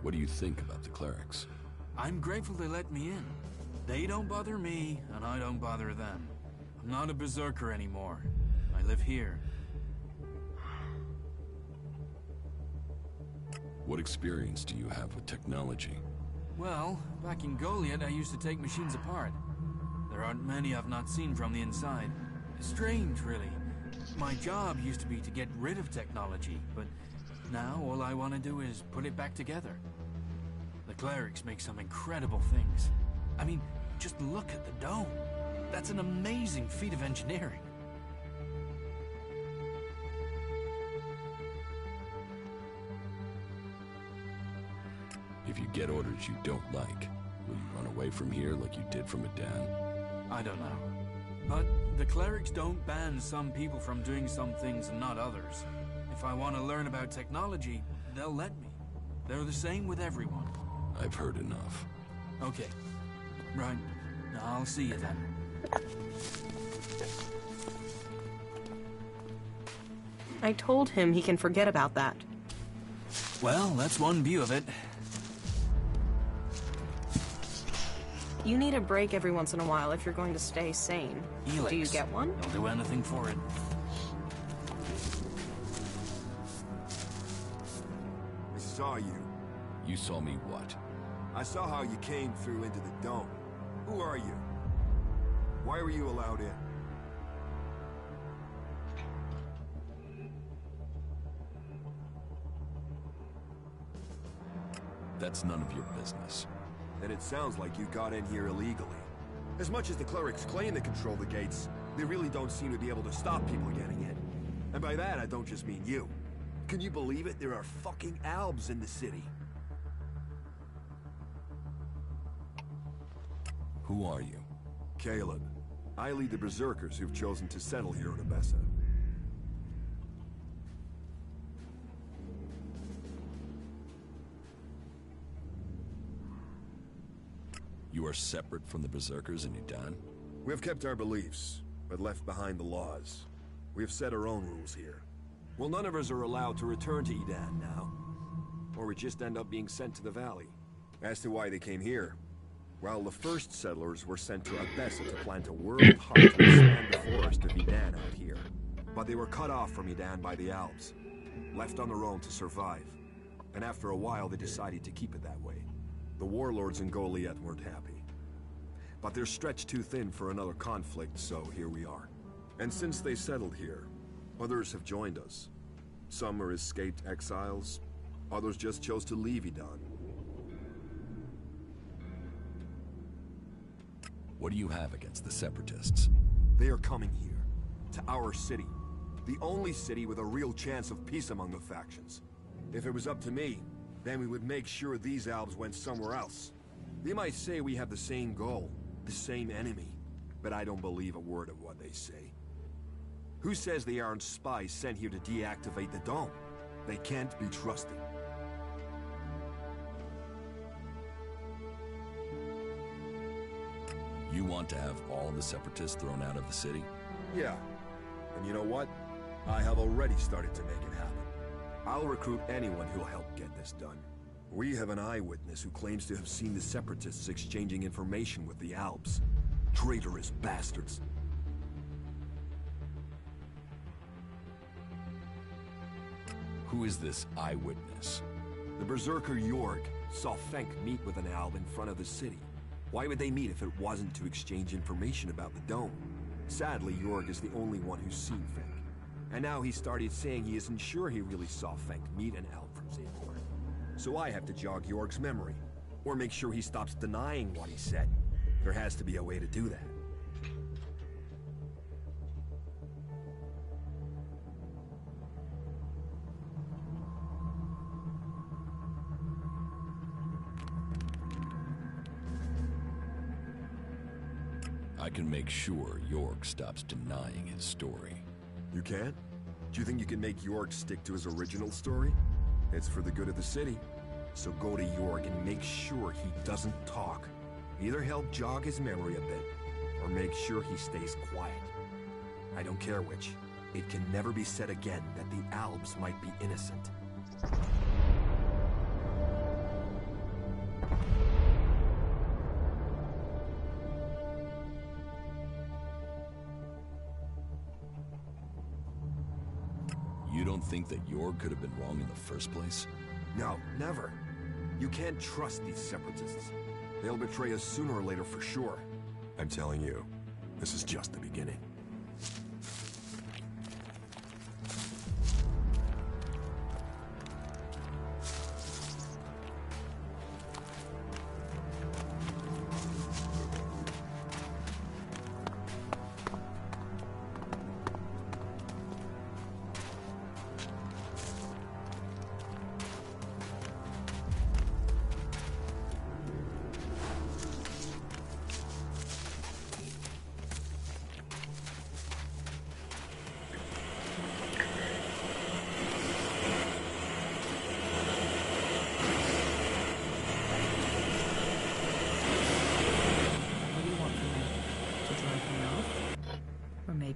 What do you think about the clerics? I'm grateful they let me in. They don't bother me, and I don't bother them. I'm not a berserker anymore. I live here. What experience do you have with technology? Well, back in Goliath, I used to take machines apart. There aren't many I've not seen from the inside. Strange, really. My job used to be to get rid of technology, but now all I want to do is put it back together. The clerics make some incredible things. I mean, just look at the dome. That's an amazing feat of engineering. If you get orders you don't like, will you run away from here like you did from Medan? I don't know. But the clerics don't ban some people from doing some things and not others. If I want to learn about technology, they'll let me. They're the same with everyone. I've heard enough. Okay. Right. I'll see you then. I told him he can forget about that. Well, that's one view of it. You need a break every once in a while if you're going to stay sane. Elex. Do you get one? I'll do anything for it. I saw you. You saw me what? I saw how you came through into the dome. Who are you? Why were you allowed in? That's none of your business. Then it sounds like you got in here illegally. As much as the clerics claim to control the gates, they really don't seem to be able to stop people getting in. And by that, I don't just mean you. Can you believe it? There are fucking Albs in the city. Who are you? Caleb. I lead the Berserkers who've chosen to settle here in Abessa. You are separate from the Berserkers in Medan? We have kept our beliefs, but left behind the laws. We have set our own rules here. Well, none of us are allowed to return to Edan now. Or we just end up being sent to the valley. As to why they came here, well, the first settlers were sent to Abessa to plant a world hut to expand the forest of Edan out here. But they were cut off from Edan by the Albs, left on their own to survive. And after a while, they decided to keep it that way. The warlords in Goliath weren't happy. But they're stretched too thin for another conflict, so here we are. And since they settled here, others have joined us. Some are escaped exiles, others just chose to leave Edan. What do you have against the Separatists? They are coming here, to our city. The only city with a real chance of peace among the factions. If it was up to me, then we would make sure these Albs went somewhere else. They might say we have the same goal, the same enemy, but I don't believe a word of what they say. Who says they aren't spies sent here to deactivate the dome? They can't be trusted. You want to have all the Separatists thrown out of the city? Yeah. And you know what? I have already started to make it happen. I'll recruit anyone who'll help get this done. We have an eyewitness who claims to have seen the Separatists exchanging information with the Albs. Traitorous bastards. Who is this eyewitness? The Berserker Jorg saw Fenk meet with an Alb in front of the city. Why would they meet if it wasn't to exchange information about the dome? Sadly, Jorg is the only one who's seen Fenk. And now he started saying he isn't sure he really saw Fenk meet an Alb from Zaporn. So I have to jog Jorg's memory, or make sure he stops denying what he said. There has to be a way to do that. I can make sure Jorg stops denying his story. You can? Do you think you can make Jorg stick to his original story? It's for the good of the city. So go to Jorg and make sure he doesn't talk. Either help jog his memory a bit, or make sure he stays quiet. I don't care which. It can never be said again that the Albs might be innocent. You don't think that Jorg could have been wrong in the first place? No, never. You can't trust these Separatists. They'll betray us sooner or later for sure. I'm telling you, this is just the beginning.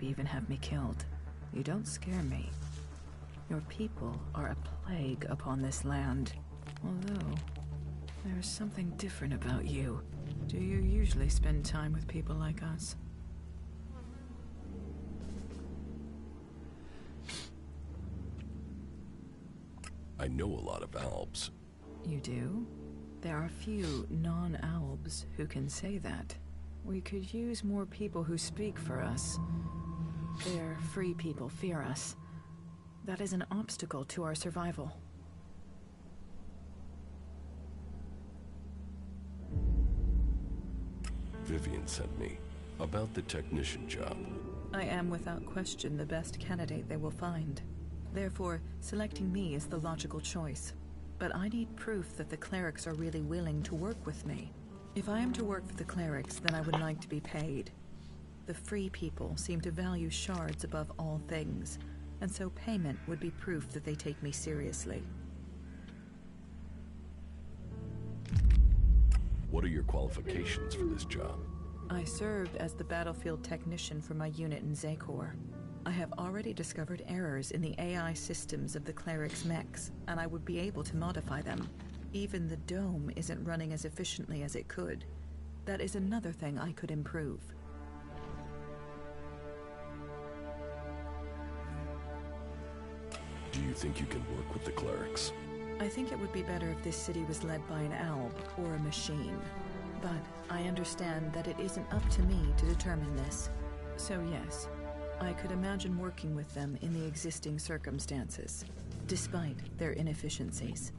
maybe even have me killed. You don't scare me. Your people are a plague upon this land. Although, there is something different about you. Do you usually spend time with people like us? I know a lot of Alps. You do? There are few non-Albs who can say that. We could use more people who speak for us. Their free people fear us. That is an obstacle to our survival. Vivian sent me about the technician job. I am without question the best candidate they will find. Therefore, selecting me is the logical choice. But I need proof that the clerics are really willing to work with me. If I am to work for the clerics, then I would like to be paid. The free people seem to value shards above all things, and so payment would be proof that they take me seriously. What are your qualifications for this job? I served as the battlefield technician for my unit in Zakor. I have already discovered errors in the AI systems of the clerics' mechs, and I would be able to modify them. Even the dome isn't running as efficiently as it could. That is another thing I could improve. Do you think you can work with the clerics? I think it would be better if this city was led by an alb or a machine. But I understand that it isn't up to me to determine this. So yes, I could imagine working with them in the existing circumstances, despite their inefficiencies.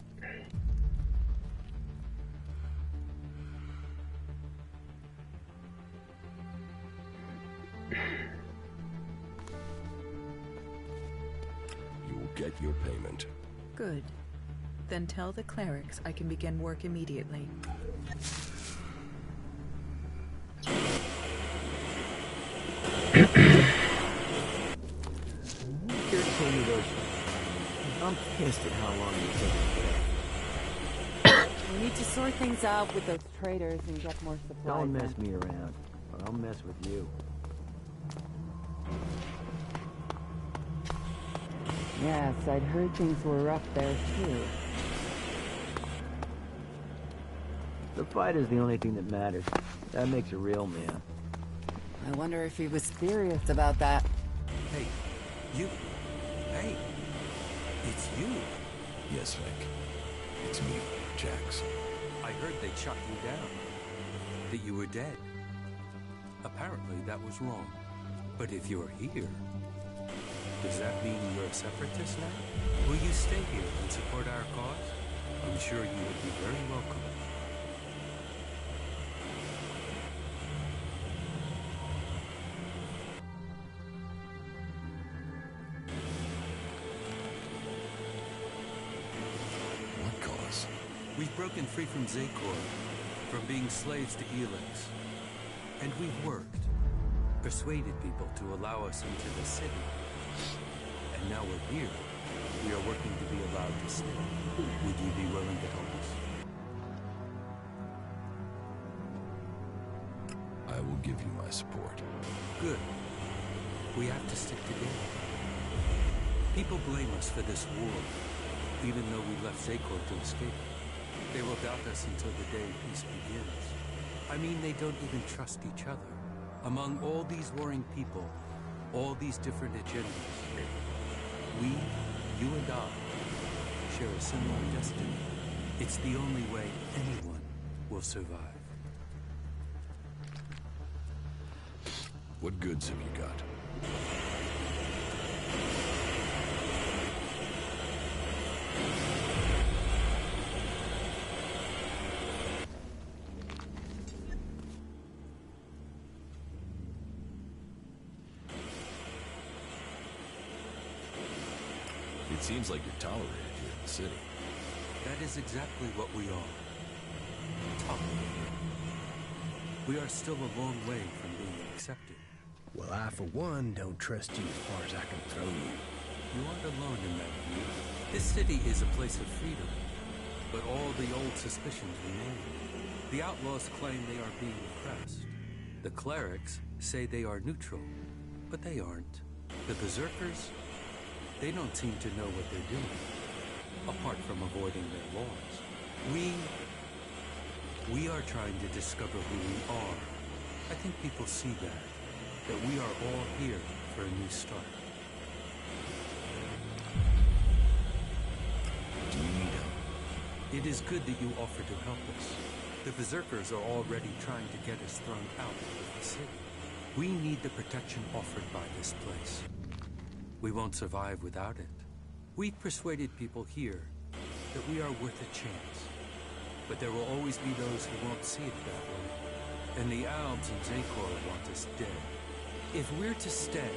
You will get your payment. Good. Then tell the clerics I can begin work immediately. I'm pissed at how long you took. We need to sort things out with those traders and get more supplies. Don't mess me around, or I'll mess with you. Yes, I'd heard things were rough there too. The fight is the only thing that matters. That makes a real man. I wonder if he was serious about that. Hey, you. Hey, it's you. Yes, Vic. It's me, Jax. I heard they shot you down. That you were dead. Apparently that was wrong. But if you're here, does that mean you're a separatist now? Will you stay here and support our cause? I'm sure you would be very welcome. What cause? We've broken free from Zakor, from being slaves to Elex. And we've worked, persuaded people to allow us into the city. And now we're here. We are working to be allowed to stay. Would you be willing to help us? I will give you my support. Good. We have to stick together. People blame us for this war, even though we left Zakor to escape. They will doubt us until the day peace begins. I mean, they don't even trust each other. Among all these warring people, all these different agendas, we, you and I, share a similar destiny. It's the only way anyone will survive. What goods have you got? It seems like you're tolerated here in the city. That is exactly what we are. Tolerated. We are still a long way from being accepted. Well, I, for one, don't trust you as far as I can throw you. You aren't alone in that view. This city is a place of freedom, but all the old suspicions remain. The outlaws claim they are being oppressed. The clerics say they are neutral, But they aren't. The Berserkers, they don't seem to know what they're doing, apart from avoiding their laws. We are trying to discover who we are. I think people see that we are all here for a new start. Do you need help? It is good that you offer to help us. The Berserkers are already trying to get us thrown out of the city. We need the protection offered by this place. We won't survive without it. We've persuaded people here that we are worth a chance. But there will always be those who won't see it that way. And the Albs and Zakor want us dead. If we're to stay,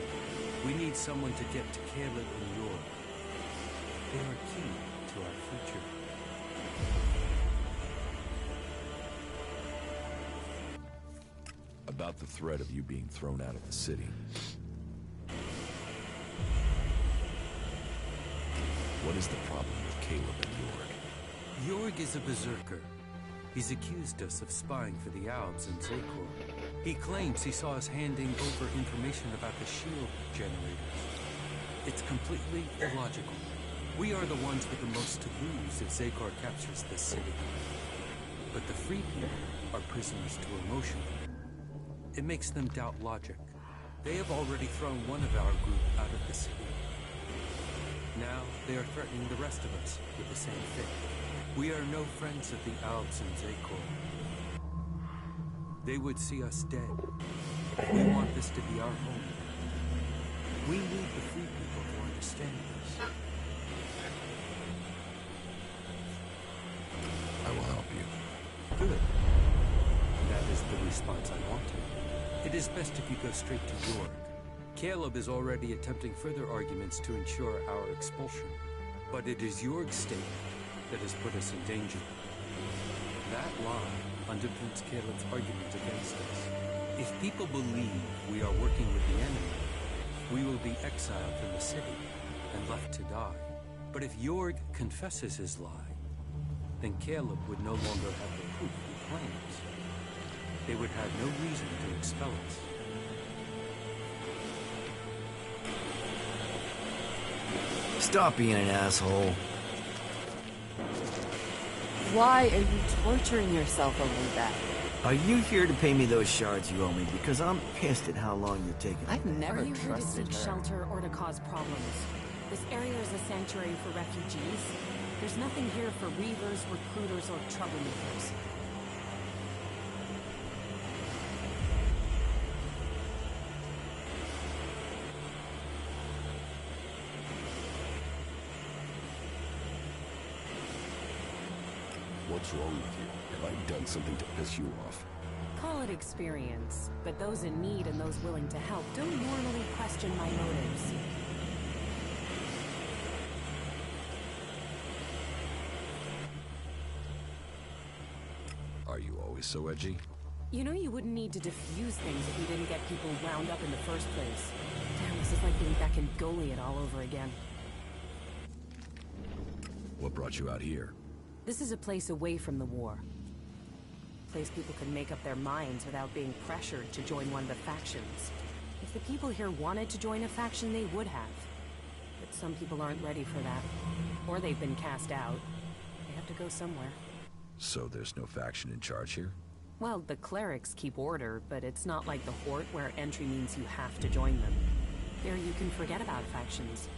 we need someone to get to Caleb and York. They are key to our future. About the threat of you being thrown out of the city. What is the problem with Caleb and York? York is a berserker. He's accused us of spying for the Albs and Zakor. He claims he saw us handing over information about the shield generators. It's completely illogical. We are the ones with the most to lose if Zakor captures this city. But the free people are prisoners to emotion. It makes them doubt logic. They have already thrown one of our group out of the city. Now they are threatening the rest of us with the same fate. We are no friends of the Albs and Zakor. They would see us dead. We want this to be our home. We need the free people to understand this. I will help you. Good. That is the response I wanted. It is best if you go straight to York. Caleb is already attempting further arguments to ensure our expulsion. But it is York's statement that has put us in danger. That lie underpins Caleb's argument against us. If people believe we are working with the enemy, we will be exiled from the city and left to die. But if York confesses his lie, then Caleb would no longer have the proof he claims. They would have no reason to expel us. Stop being an asshole. Why are you torturing yourself over that? Are you here to pay me those shards you owe me? Because I'm pissed at how long you're taking. I've never Are you here to trusted seek her. shelter or to cause problems? This area is a sanctuary for refugees. There's nothing here for reavers, recruiters, or troublemakers. What's wrong with you? Have I done something to piss you off? Call it experience, but those in need and those willing to help don't normally question my motives. Are you always so edgy? You know you wouldn't need to defuse things if you didn't get people wound up in the first place. Damn, this is like being back in Goliath all over again. What brought you out here? This is a place away from the war. A place people can make up their minds without being pressured to join one of the factions. If the people here wanted to join a faction, they would have. But some people aren't ready for that. Or they've been cast out. They have to go somewhere. So there's no faction in charge here? Well, the clerics keep order, but it's not like the Horde where entry means you have to join them. Here you can forget about factions.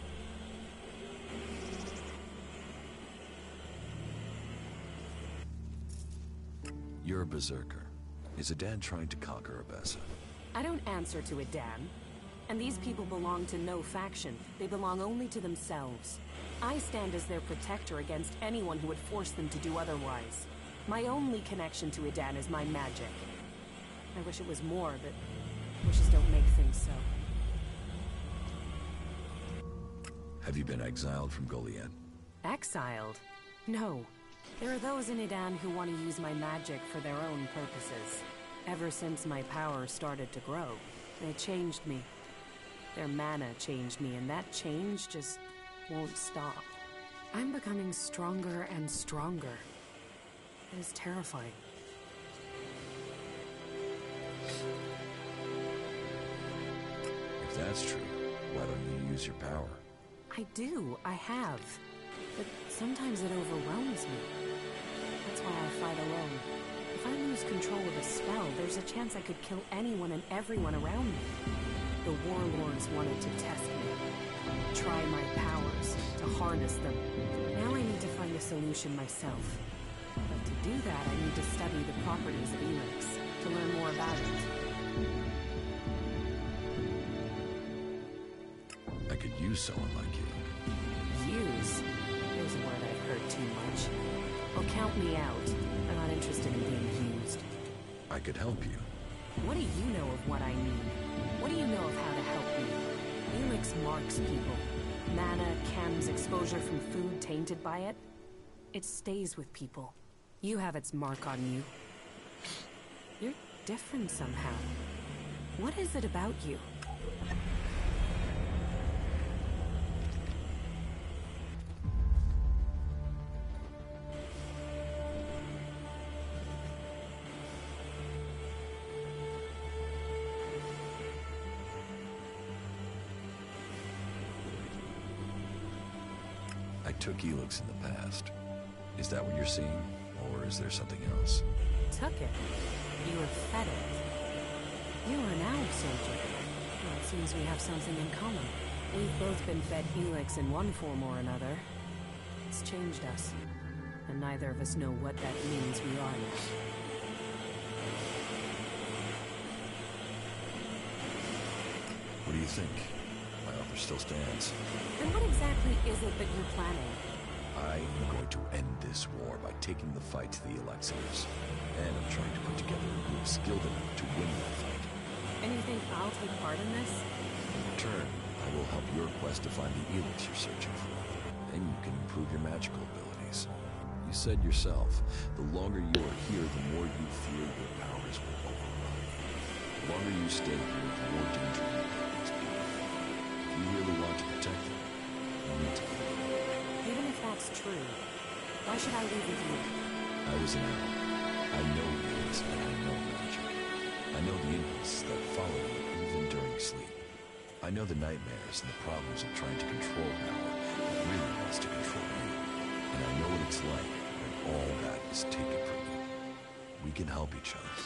You're a berserker. Is Adan trying to conquer Abessa? I don't answer to Adan. And these people belong to no faction. They belong only to themselves. I stand as their protector against anyone who would force them to do otherwise. My only connection to Adan is my magic. I wish it was more, but wishes don't make things so. Have you been exiled from Goliath? Exiled? No. There are those in Adan who want to use my magic for their own purposes. Ever since my power started to grow, they changed me. Their mana changed me, and that change just won't stop. I'm becoming stronger and stronger. It is terrifying. If that's true, why don't you use your power? I do, I have. But sometimes it overwhelms me. That's why I fight alone. If I lose control of a spell, there's a chance I could kill anyone and everyone around me. The warlords wanted to test me. Try my powers, to harness them. Now I need to find a solution myself. But to do that, I need to study the properties of Elex, to learn more about it. I could use someone like you. Use? There's a word I've heard too much. Well, count me out. I'm not interested in being used. I could help you. What do you know of what I need? What do you know of how to help me? Elex marks people. Mana, chems, exposure from food tainted by it. It stays with people. You have its mark on you. You're different somehow. What is it about you? I took Elex in the past. Is that what you're seeing? Or is there something else? Took it. You were fed it. You are now soldier. Well, it seems we have something in common. We've both been fed Elex in one form or another. It's changed us. And neither of us know what that means we are now. What do you think? My offer still stands. And what exactly is it that you're planning? I am going to end this war by taking the fight to the Elexers. And I'm trying to put together a group skilled enough to win that fight. And you think I'll take part in this? In return, I will help your quest to find the Elex you're searching for. Then you can improve your magical abilities. You said yourself, the longer you are here, the more you fear your powers will overrun. The longer you stay here, the more danger you put these people. If you really want to protect them, you need to leave. Even if that's true, why should I leave with you? I was an owl. I know things and I know magic. I know the impulses that follow you even during sleep. I know the nightmares and the problems of trying to control power that really wants to control you. And I know what it's like when all that is taken from you. We can help each other.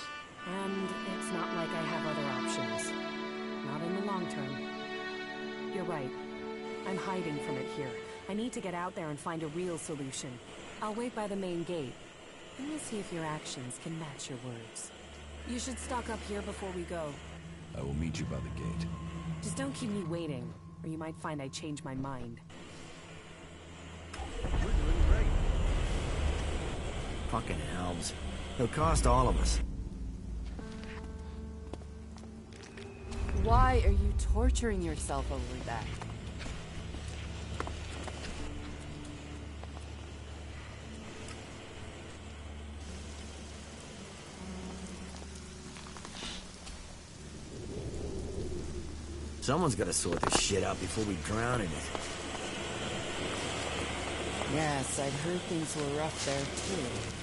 And it's not like I have other options. Not in the long term. You're right. I'm hiding from it here. I need to get out there and find a real solution. I'll wait by the main gate. And we'll see if your actions can match your words. You should stock up here before we go. I will meet you by the gate. Just don't keep me waiting, or you might find I change my mind. We're doing great. Fucking elves. They'll cost all of us. Why are you torturing yourself over that? Someone's gotta sort this shit out before we drown in it. Yes, I'd heard things were rough there too.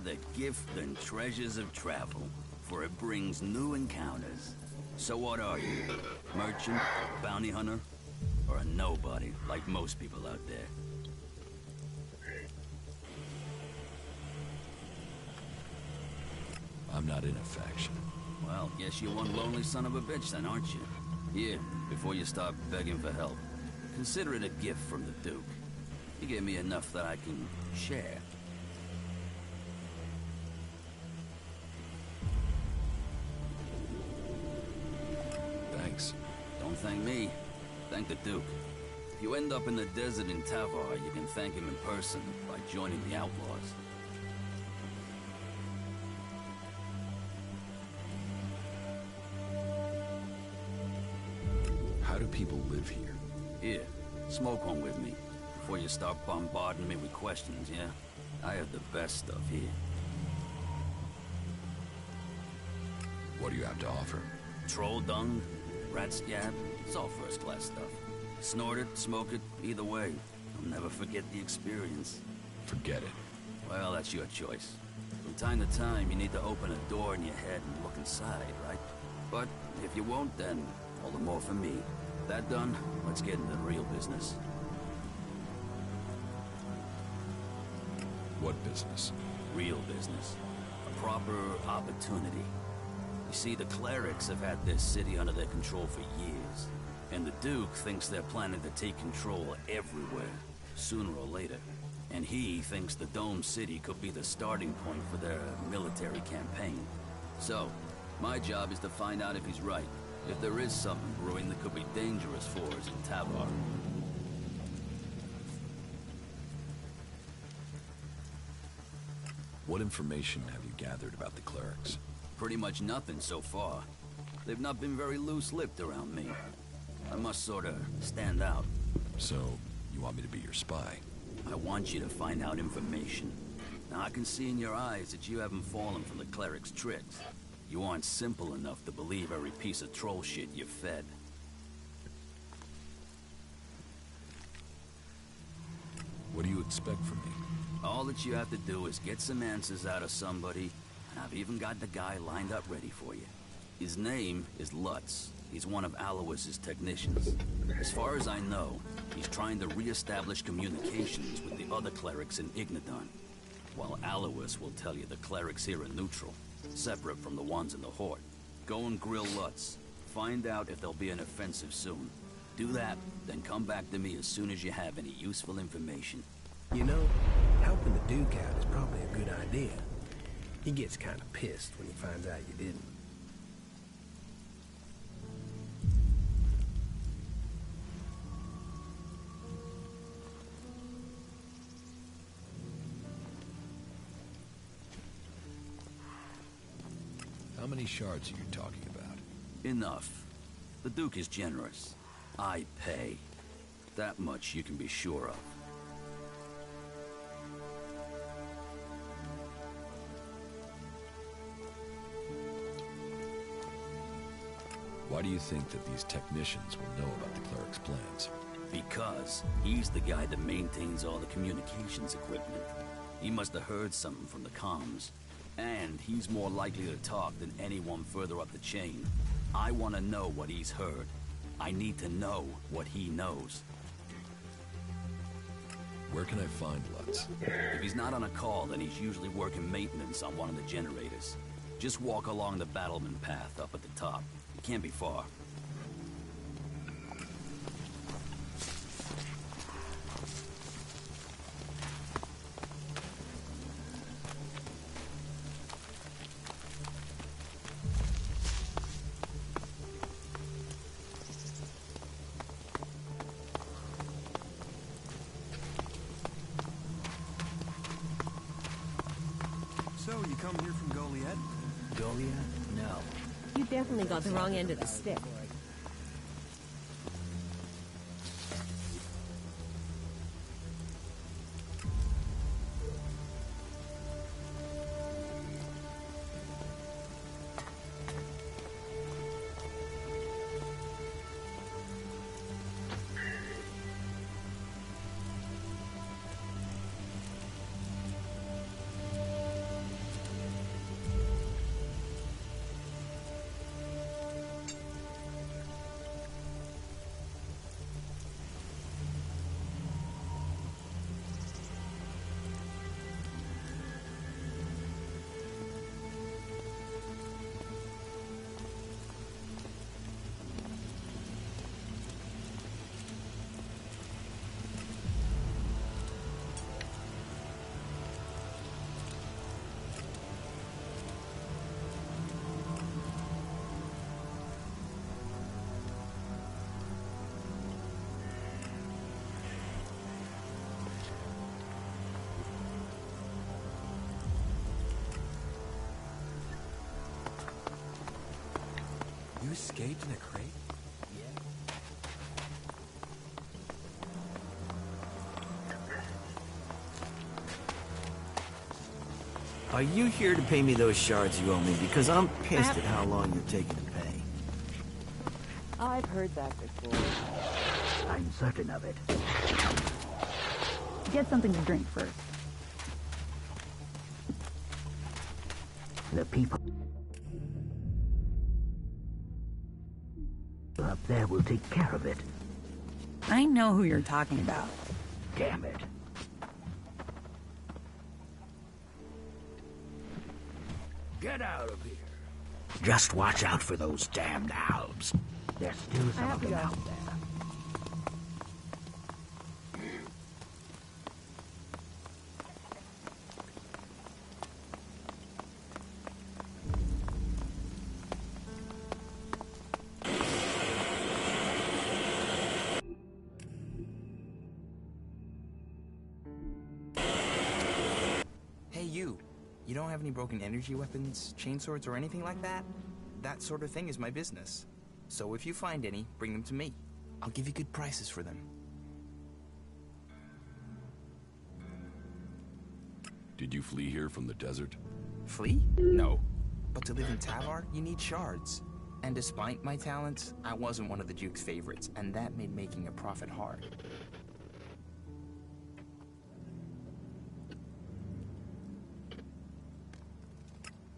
The gift and treasures of travel, for it brings new encounters. So what are you? Merchant, bounty hunter, or a nobody, like most people out there? I'm I'm not in a faction. Well, guess you're one lonely son of a bitch then, aren't you? Here, before you start begging for help, consider it a gift from the Duke. He gave me enough that I can share. Thanks. Don't thank me. Thank the Duke. If you end up in the desert in Tavar, you can thank him in person by joining the Outlaws. How do people live here? Here, smoke one with me, before you start bombarding me with questions, yeah? I have the best stuff here. What do you have to offer? Troll dung, rat scab, it's all first-class stuff. Snort it, smoke it, either way. You'll never forget the experience. Forget it. Well, that's your choice. From time to time, you need to open a door in your head and look inside, right? But if you won't, then all the more for me. That done, let's get into the real business. What business? Real business. A proper opportunity. You see, the clerics have had this city under their control for years. And the Duke thinks they're planning to take control everywhere, sooner or later. And he thinks the Dome City could be the starting point for their military campaign. So, my job is to find out if he's right. If there is something brewing that could be dangerous for us in Tavar. What information have you gathered about the clerics? Pretty much nothing so far. They've not been very loose-lipped around me. I must sort of stand out. So, you want me to be your spy? I want you to find out information. Now, I can see in your eyes that you haven't fallen for the cleric's tricks. You aren't simple enough to believe every piece of troll shit you're fed. What do you expect from me? All that you have to do is get some answers out of somebody, and I've even got the guy lined up ready for you. His name is Lutz. He's one of Alois's technicians. As far as I know, he's trying to re-establish communications with the other clerics in Ignadon. While Alois will tell you the clerics here are neutral, separate from the ones in the Horde. Go and grill Lutz. Find out if there'll be an offensive soon. Do that, then come back to me as soon as you have any useful information. You know, helping the Duke out is probably a good idea. He gets kind of pissed when he finds out you didn't. How many shards are you talking about? Enough. The Duke is generous. I pay. That much you can be sure of. Why do you think that these technicians will know about the cleric's plans? Because he's the guy that maintains all the communications equipment. He must have heard something from the comms. And he's more likely to talk than anyone further up the chain. I want to know what he's heard. I need to know what he knows. Where can I find Lutz? If he's not on a call, then he's usually working maintenance on one of the generators. Just walk along the battlement path up at the top. It can't be far. So, you come here from Goliath? Goliath? No. You definitely got the wrong end of the stick. escaped in a crate? Are you here to pay me those shards you owe me? Because I'm pissed at how long you're taking to pay. I've heard that before. I'm certain of it. Get something to drink first. The people up there will take care of it. I know who you're talking about. Damn it. Get out of here. Just watch out for those damned Alps. There's still some of them out there. You don't have any broken energy weapons, chainswords, or anything like that? That sort of thing is my business. So if you find any, bring them to me. I'll give you good prices for them. Did you flee here from the desert? Flee? No. But to live in Tavar, you need shards. And despite my talents, I wasn't one of the Duke's favorites, and that made making a profit hard.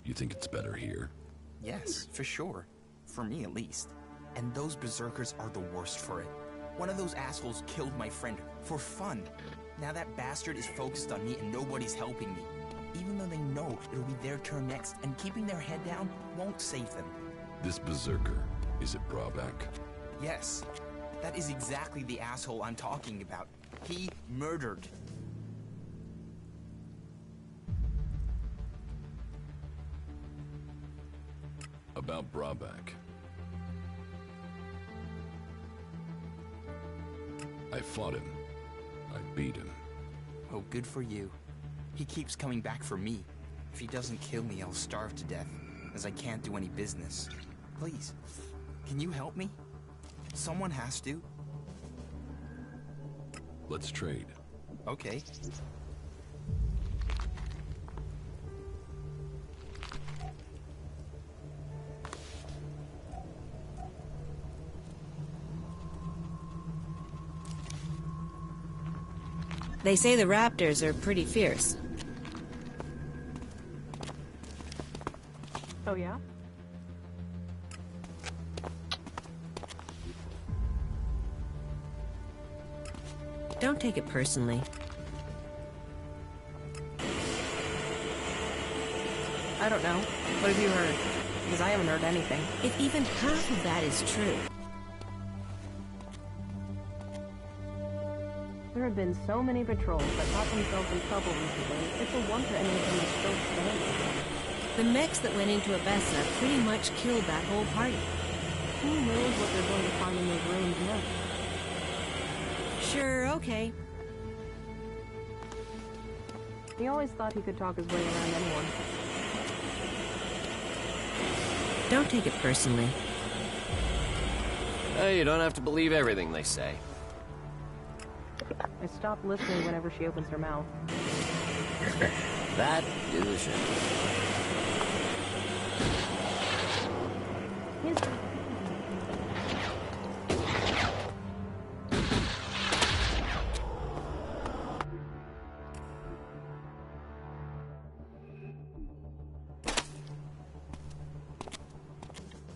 You think it's better here? Yes, for sure. For me, at least. And those berserkers are the worst for it. One of those assholes killed my friend for fun. Now that bastard is focused on me and nobody's helping me. Even though they know it'll be their turn next, and keeping their head down won't save them. This berserker, is it Brabak? Yes. That is exactly the asshole I'm talking about. He murdered. About Brabak. I fought him. I beat him. Oh, good for you. He keeps coming back for me. If he doesn't kill me, I'll starve to death, as I can't do any business. Please, can you help me? Someone has to. Let's trade. Okay. They say the raptors are pretty fierce. Oh, yeah? Don't take it personally. I don't know. What have you heard? Because I haven't heard anything. If even half of that is true. There have been so many patrols that got themselves in trouble recently. It's a wonder any of them are still standing. The mechs that went into Abessa pretty much killed that whole party. Who knows what they're going to find in those ruins next? Sure, okay. He always thought he could talk his way around anyone. Don't take it personally. You don't have to believe everything they say. I stop listening whenever she opens her mouth. That is a shame.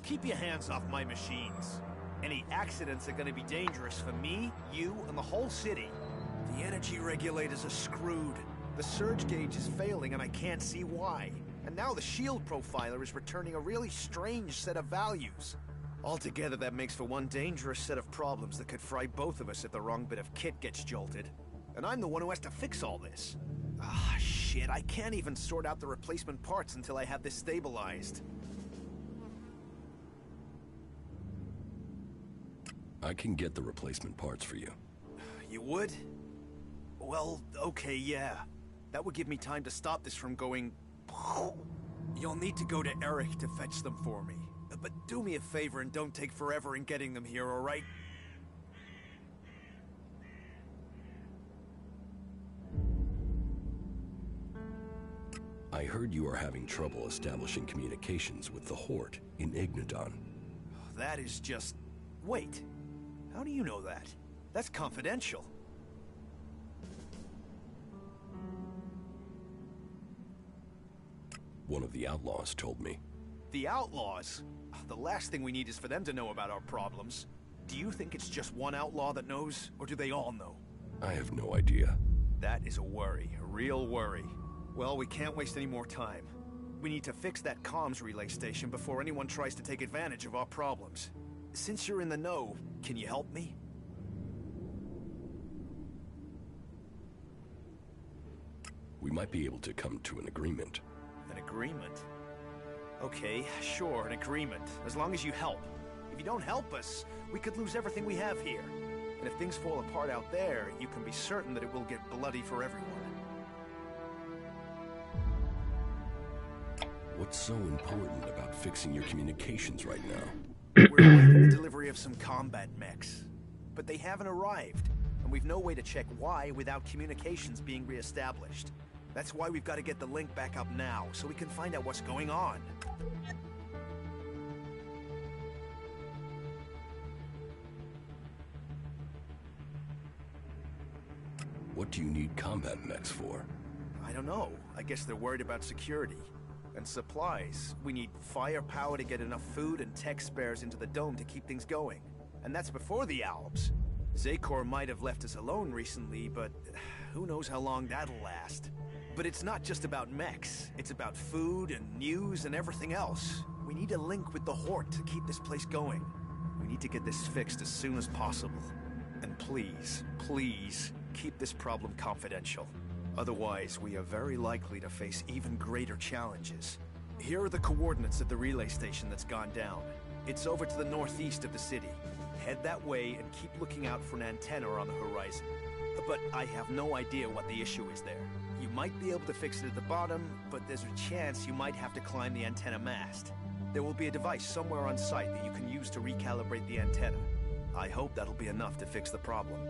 Keep your hands off my machines. Any accidents are gonna be dangerous for me, you, and the whole city. The energy regulators are screwed. The surge gauge is failing and I can't see why. And now the shield profiler is returning a really strange set of values. Altogether, that makes for one dangerous set of problems that could fry both of us if the wrong bit of kit gets jolted. And I'm the one who has to fix all this. Ah, shit, I can't even sort out the replacement parts until I have this stabilized. I can get the replacement parts for you. You would? Well, okay, yeah. That would give me time to stop this from going... You'll need to go to Eric to fetch them for me. But do me a favor and don't take forever in getting them here, all right? I heard you are having trouble establishing communications with the Horde in Ignodon. That is just... Wait. How do you know that? That's confidential. One of the outlaws told me. The outlaws? The last thing we need is for them to know about our problems. Do you think it's just one outlaw that knows, or do they all know? I have no idea. That is a worry, a real worry. Well, we can't waste any more time. We need to fix that comms relay station before anyone tries to take advantage of our problems. Since you're in the know, can you help me? We might be able to come to an agreement. An agreement? Okay, sure, an agreement. As long as you help. If you don't help us, we could lose everything we have here. And if things fall apart out there, you can be certain that it will get bloody for everyone. What's so important about fixing your communications right now? We're awaiting the delivery of some combat mechs. But they haven't arrived, and we've no way to check why without communications being re-established. That's why we've got to get the link back up now, so we can find out what's going on. What do you need combat mechs for? I don't know. I guess they're worried about security. And supplies. We need firepower to get enough food and tech spares into the dome to keep things going. And that's before the Alps. Zakor might have left us alone recently, but who knows how long that'll last. But it's not just about mechs. It's about food and news and everything else. We need a link with the Horde to keep this place going. We need to get this fixed as soon as possible. And please, please, keep this problem confidential. Otherwise, we are very likely to face even greater challenges. Here are the coordinates of the relay station that's gone down. It's over to the northeast of the city. Head that way and keep looking out for an antenna on the horizon. But I have no idea what the issue is there. You might be able to fix it at the bottom, but there's a chance you might have to climb the antenna mast. There will be a device somewhere on site that you can use to recalibrate the antenna. I hope that'll be enough to fix the problem.